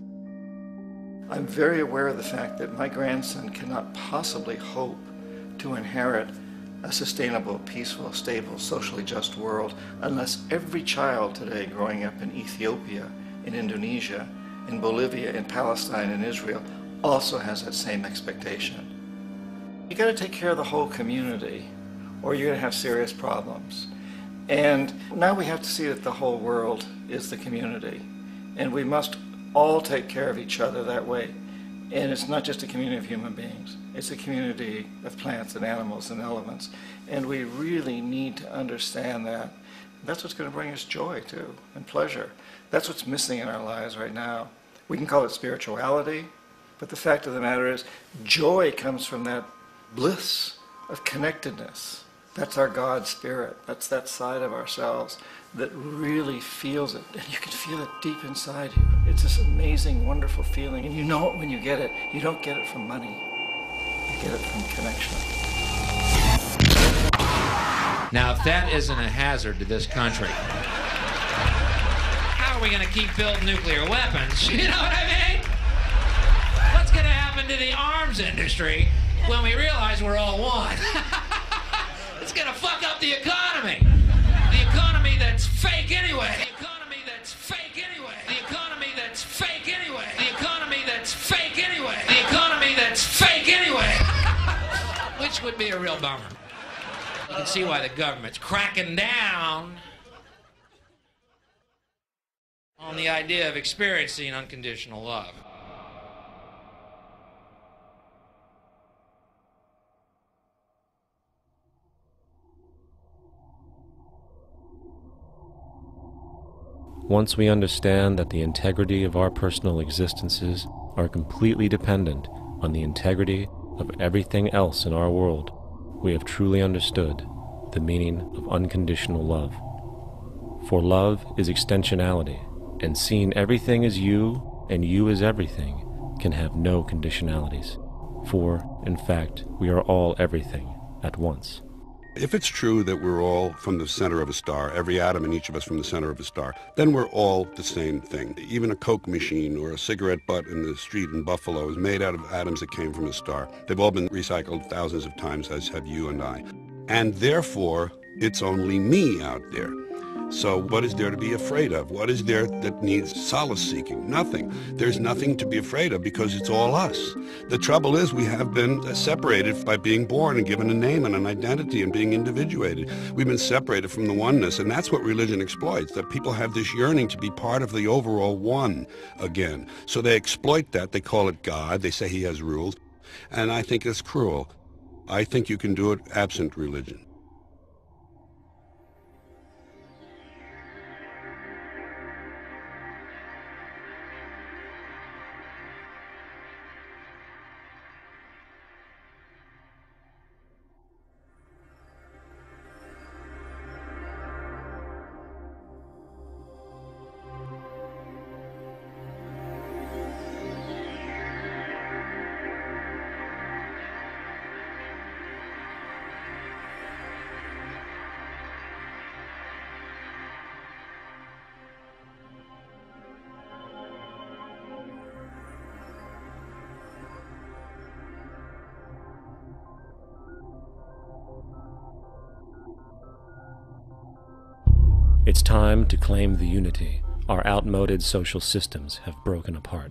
I'm very aware of the fact that my grandson cannot possibly hope to inherit a sustainable, peaceful, stable, socially just world unless every child today growing up in Ethiopia, in Indonesia, in Bolivia, in Palestine, in Israel also has that same expectation. You got to take care of the whole community or you're going to have serious problems. And now we have to see that the whole world is the community, and we must all take care of each other that way. And it's not just a community of human beings, it's a community of plants and animals and elements. And we really need to understand that. That's what's going to bring us joy too, and pleasure. That's what's missing in our lives right now. We can call it spirituality, but the fact of the matter is joy comes from that bliss of connectedness. That's our God spirit. That's that side of ourselves that really feels it. And you can feel it deep inside you. It's this amazing, wonderful feeling. And you know it when you get it. You don't get it from money. You get it from connection. Now, if that isn't a hazard to this country, how are we going to keep building nuclear weapons? You know what I mean? What's going to happen to the arms industry when we realize we're all one? It's going to fuck up the economy. The economy that's fake anyway. The economy that's fake anyway. The economy that's fake anyway. The economy that's fake anyway. The economy that's fake anyway. Which would be a real bummer. You can see why the government's cracking down on the idea of experiencing unconditional love. Once we understand that the integrity of our personal existences are completely dependent on the integrity of everything else in our world, we have truly understood the meaning of unconditional love. For love is extensionality, and seeing everything as you and you as everything can have no conditionalities. For, in fact, we are all everything at once. If it's true that we're all from the center of a star, every atom in each of us from the center of a star, then we're all the same thing. Even a Coke machine or a cigarette butt in the street in Buffalo is made out of atoms that came from a star. They've all been recycled thousands of times, as have you and I. And therefore, it's only me out there. So what is there to be afraid of? What is there that needs solace seeking? Nothing. There's nothing to be afraid of because it's all us. The trouble is we have been separated by being born and given a name and an identity and being individuated. We've been separated from the oneness, and that's what religion exploits, that people have this yearning to be part of the overall one again. So they exploit that. They call it God. They say he has rules. And I think it's cruel. I think you can do it absent religion. It's time to claim the unity our outmoded social systems have broken apart,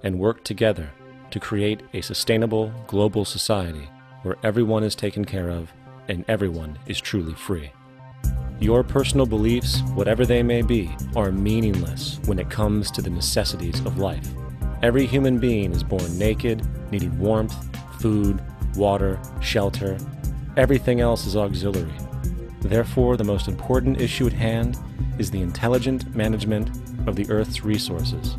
and work together to create a sustainable global society where everyone is taken care of and everyone is truly free. Your personal beliefs, whatever they may be, are meaningless when it comes to the necessities of life. Every human being is born naked, needing warmth, food, water, shelter. Everything else is auxiliary. Therefore, the most important issue at hand is the intelligent management of the Earth's resources.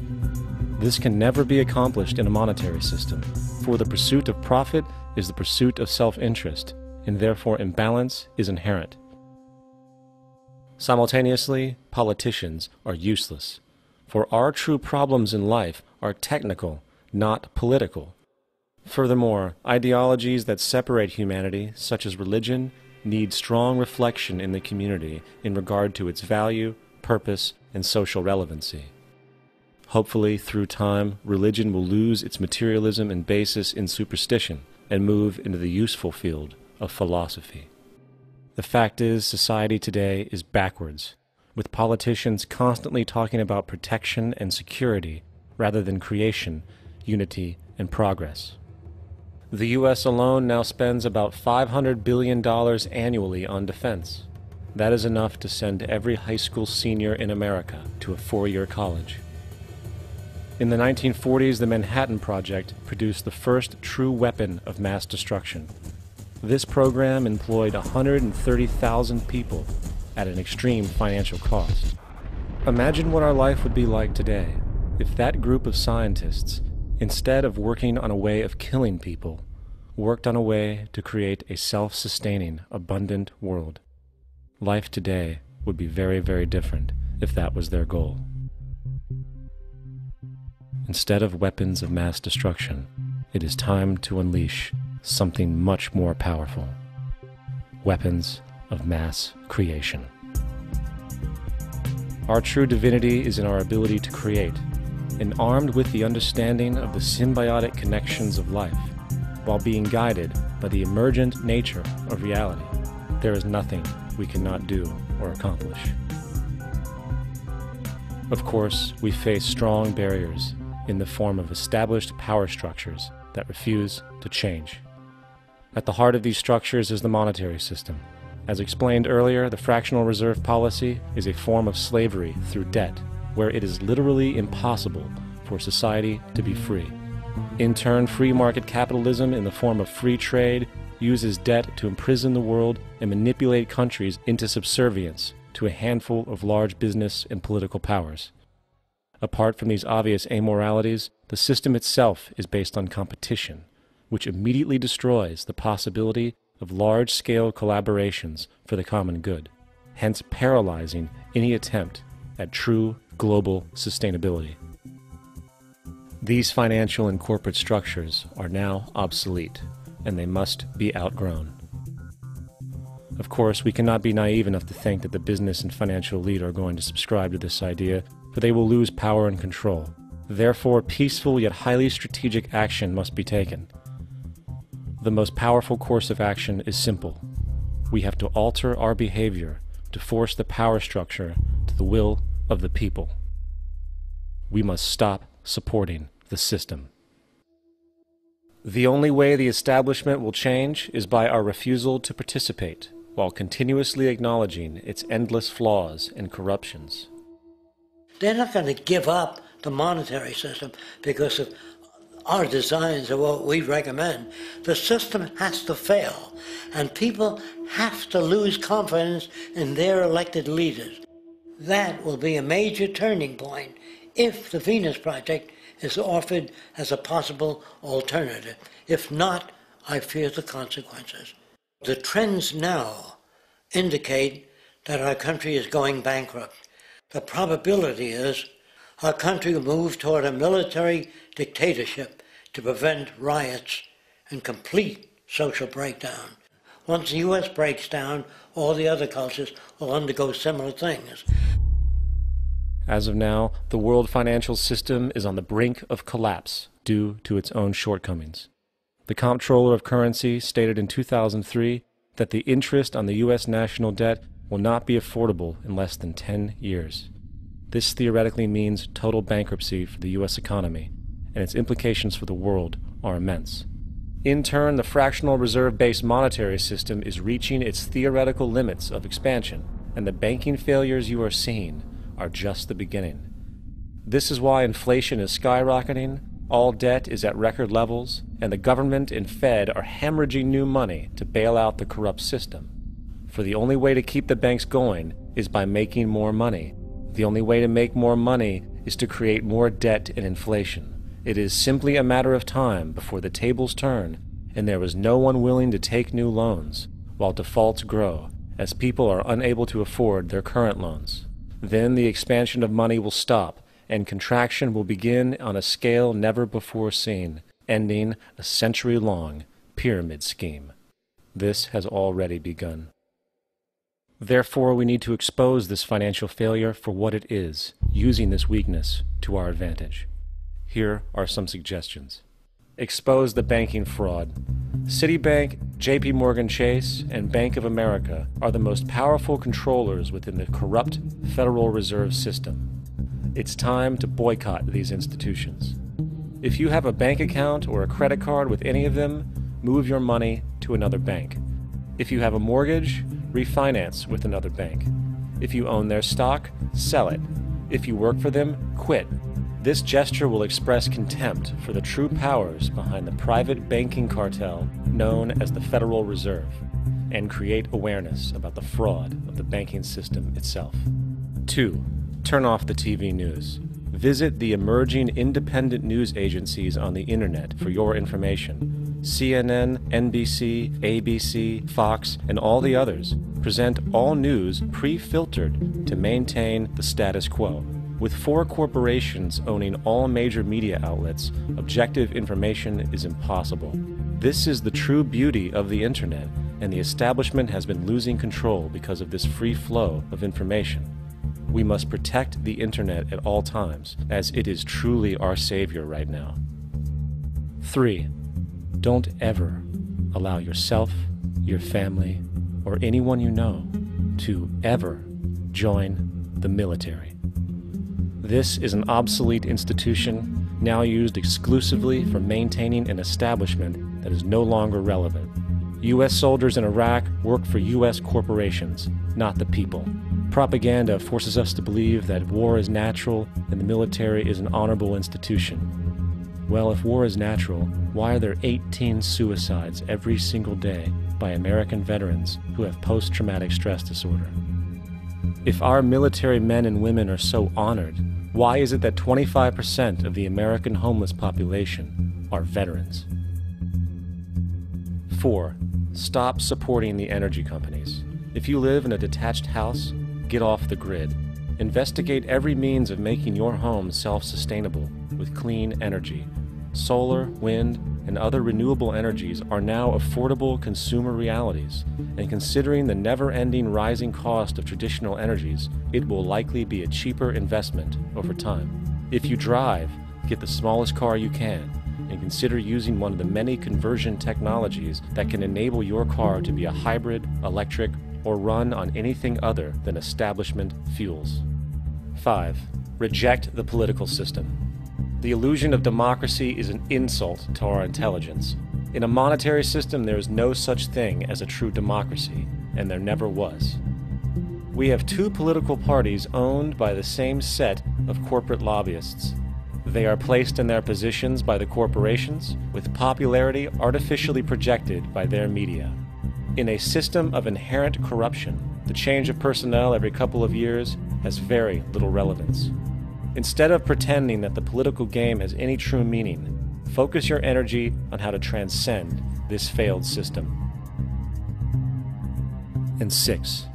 This can never be accomplished in a monetary system, for the pursuit of profit is the pursuit of self-interest, and therefore imbalance is inherent. Simultaneously, politicians are useless, for our true problems in life are technical, not political. Furthermore, ideologies that separate humanity, such as religion, need strong reflection in the community in regard to its value, purpose, and social relevancy. Hopefully, through time, religion will lose its materialism and basis in superstition and move into the useful field of philosophy. The fact is, society today is backwards, with politicians constantly talking about protection and security rather than creation, unity, and progress. The U.S. alone now spends about $500 billion annually on defense. That is enough to send every high school senior in America to a four-year college. In the 1940s, the Manhattan Project produced the first true weapon of mass destruction. This program employed 130,000 people at an extreme financial cost. Imagine what our life would be like today if that group of scientists, instead of working on a way of killing people, worked on a way to create a self-sustaining, abundant world. Life today would be very, very different if that was their goal. Instead of weapons of mass destruction, it is time to unleash something much more powerful. Weapons of mass creation. Our true divinity is in our ability to create, and armed with the understanding of the symbiotic connections of life, while being guided by the emergent nature of reality, there is nothing we cannot do or accomplish. Of course, we face strong barriers in the form of established power structures that refuse to change. At the heart of these structures is the monetary system. As explained earlier, the fractional reserve policy is a form of slavery through debt, where it is literally impossible for society to be free. In turn, free market capitalism in the form of free trade uses debt to imprison the world and manipulate countries into subservience to a handful of large business and political powers. Apart from these obvious amoralities, the system itself is based on competition, which immediately destroys the possibility of large-scale collaborations for the common good, hence paralyzing any attempt at true global sustainability. These financial and corporate structures are now obsolete, and they must be outgrown. Of course, we cannot be naive enough to think that the business and financial elite are going to subscribe to this idea, for they will lose power and control. Therefore, peaceful yet highly strategic action must be taken. The most powerful course of action is simple. We have to alter our behavior to force the power structure to the will of the people. We must stop supporting the system. The only way the establishment will change is by our refusal to participate, while continuously acknowledging its endless flaws and corruptions. They're not going to give up the monetary system because of our designs of what we recommend. The system has to fail, and people have to lose confidence in their elected leaders. That will be a major turning point if the Venus Project is offered as a possible alternative. If not, I fear the consequences. The trends now indicate that our country is going bankrupt. The probability is our country will move toward a military dictatorship to prevent riots and complete social breakdown. Once the U.S. breaks down, all the other cultures will undergo similar things. As of now, the world financial system is on the brink of collapse due to its own shortcomings. The Comptroller of Currency stated in 2003 that the interest on the U.S. national debt will not be affordable in less than 10 years. This theoretically means total bankruptcy for the U.S. economy, and its implications for the world are immense. In turn, the fractional reserve-based monetary system is reaching its theoretical limits of expansion, and the banking failures you are seeing are just the beginning. This is why inflation is skyrocketing, all debt is at record levels, and the government and Fed are hemorrhaging new money to bail out the corrupt system. For the only way to keep the banks going is by making more money. The only way to make more money is to create more debt and inflation. It is simply a matter of time before the tables turn, and there is no one willing to take new loans, while defaults grow, as people are unable to afford their current loans. Then the expansion of money will stop, and contraction will begin on a scale never before seen, ending a century-long pyramid scheme. This has already begun. Therefore, we need to expose this financial failure for what it is, using this weakness to our advantage. Here are some suggestions. Expose the banking fraud. Citibank, JP Morgan Chase, and Bank of America are the most powerful controllers within the corrupt Federal Reserve System. It's time to boycott these institutions. If you have a bank account or a credit card with any of them, move your money to another bank. If you have a mortgage, refinance with another bank. If you own their stock, sell it. If you work for them, quit. This gesture will express contempt for the true powers behind the private banking cartel known as the Federal Reserve, and create awareness about the fraud of the banking system itself. 2. Turn off the TV news. Visit the emerging independent news agencies on the internet for your information. CNN, NBC, ABC, Fox, and all the others present all news pre-filtered to maintain the status quo. With 4 corporations owning all major media outlets, objective information is impossible. This is the true beauty of the internet, and the establishment has been losing control because of this free flow of information. We must protect the internet at all times, as it is truly our savior right now. 3. Don't ever allow yourself, your family, or anyone you know to ever join the military. This is an obsolete institution now used exclusively for maintaining an establishment that is no longer relevant. U.S. soldiers in Iraq work for U.S. corporations, not the people. Propaganda forces us to believe that war is natural and the military is an honorable institution. Well, if war is natural, why are there 18 suicides every single day by American veterans who have post-traumatic stress disorder? If our military men and women are so honored, why is it that 25% of the American homeless population are veterans? 4. Stop supporting the energy companies. If you live in a detached house, get off the grid. Investigate every means of making your home self-sustainable with clean energy. Solar, wind, and other renewable energies are now affordable consumer realities, and considering the never-ending rising cost of traditional energies, it will likely be a cheaper investment over time. If you drive, get the smallest car you can, and consider using one of the many conversion technologies that can enable your car to be a hybrid, electric, or run on anything other than establishment fuels. 5. Reject the political system. The illusion of democracy is an insult to our intelligence. In a monetary system, there is no such thing as a true democracy, and there never was. We have two political parties owned by the same set of corporate lobbyists. They are placed in their positions by the corporations, with popularity artificially projected by their media. In a system of inherent corruption, the change of personnel every couple of years has very little relevance. Instead of pretending that the political game has any true meaning, focus your energy on how to transcend this failed system. And 6.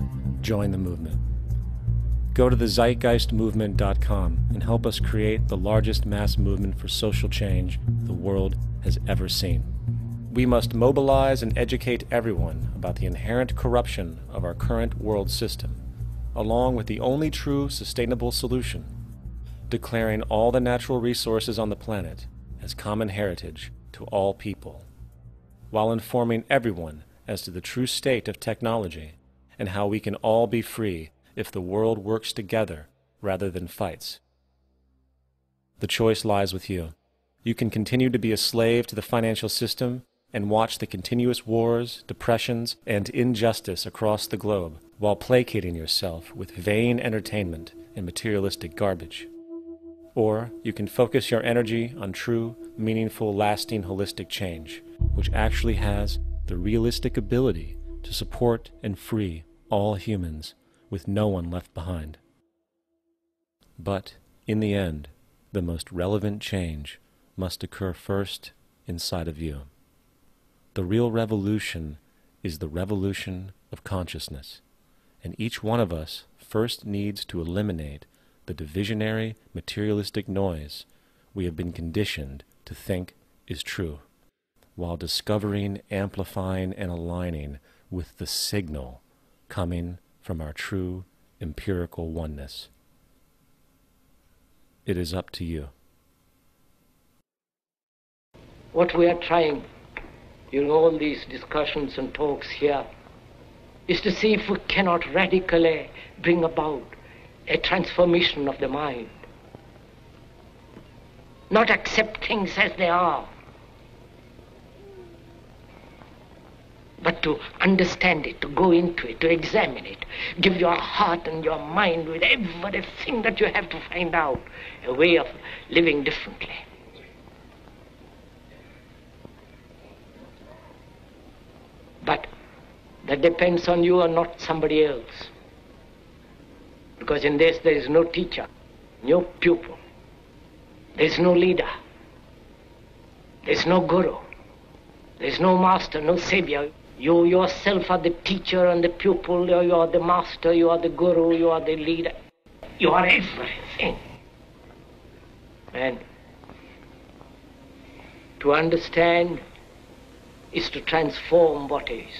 Join the movement. Go to thezeitgeistmovement.com and help us create the largest mass movement for social change the world has ever seen. We must mobilize and educate everyone about the inherent corruption of our current world system, along with the only true sustainable solution, declaring all the natural resources on the planet as common heritage to all people, while informing everyone as to the true state of technology and how we can all be free if the world works together rather than fights. The choice lies with you. You can continue to be a slave to the financial system and watch the continuous wars, depressions, and injustice across the globe while placating yourself with vain entertainment and materialistic garbage. Or you can focus your energy on true, meaningful, lasting, holistic change, which actually has the realistic ability to support and free all humans with no one left behind. But, in the end, the most relevant change must occur first inside of you. The real revolution is the revolution of consciousness, and each one of us first needs to eliminate the divisionary, materialistic noise we have been conditioned to think is true, while discovering, amplifying, and aligning with the signal coming from our true empirical oneness. It is up to you. What we are trying in all these discussions and talks here is to see if we cannot radically bring about a transformation of the mind. Not accept things as they are, but to understand it, to go into it, to examine it, give your heart and your mind with everything that you have to find out a way of living differently. But that depends on you and not somebody else. Because in this there is no teacher, no pupil, there is no leader, there is no guru, there is no master, no savior. You yourself are the teacher and the pupil, you are the master, you are the guru, you are the leader. You are everything. And to understand is to transform what is.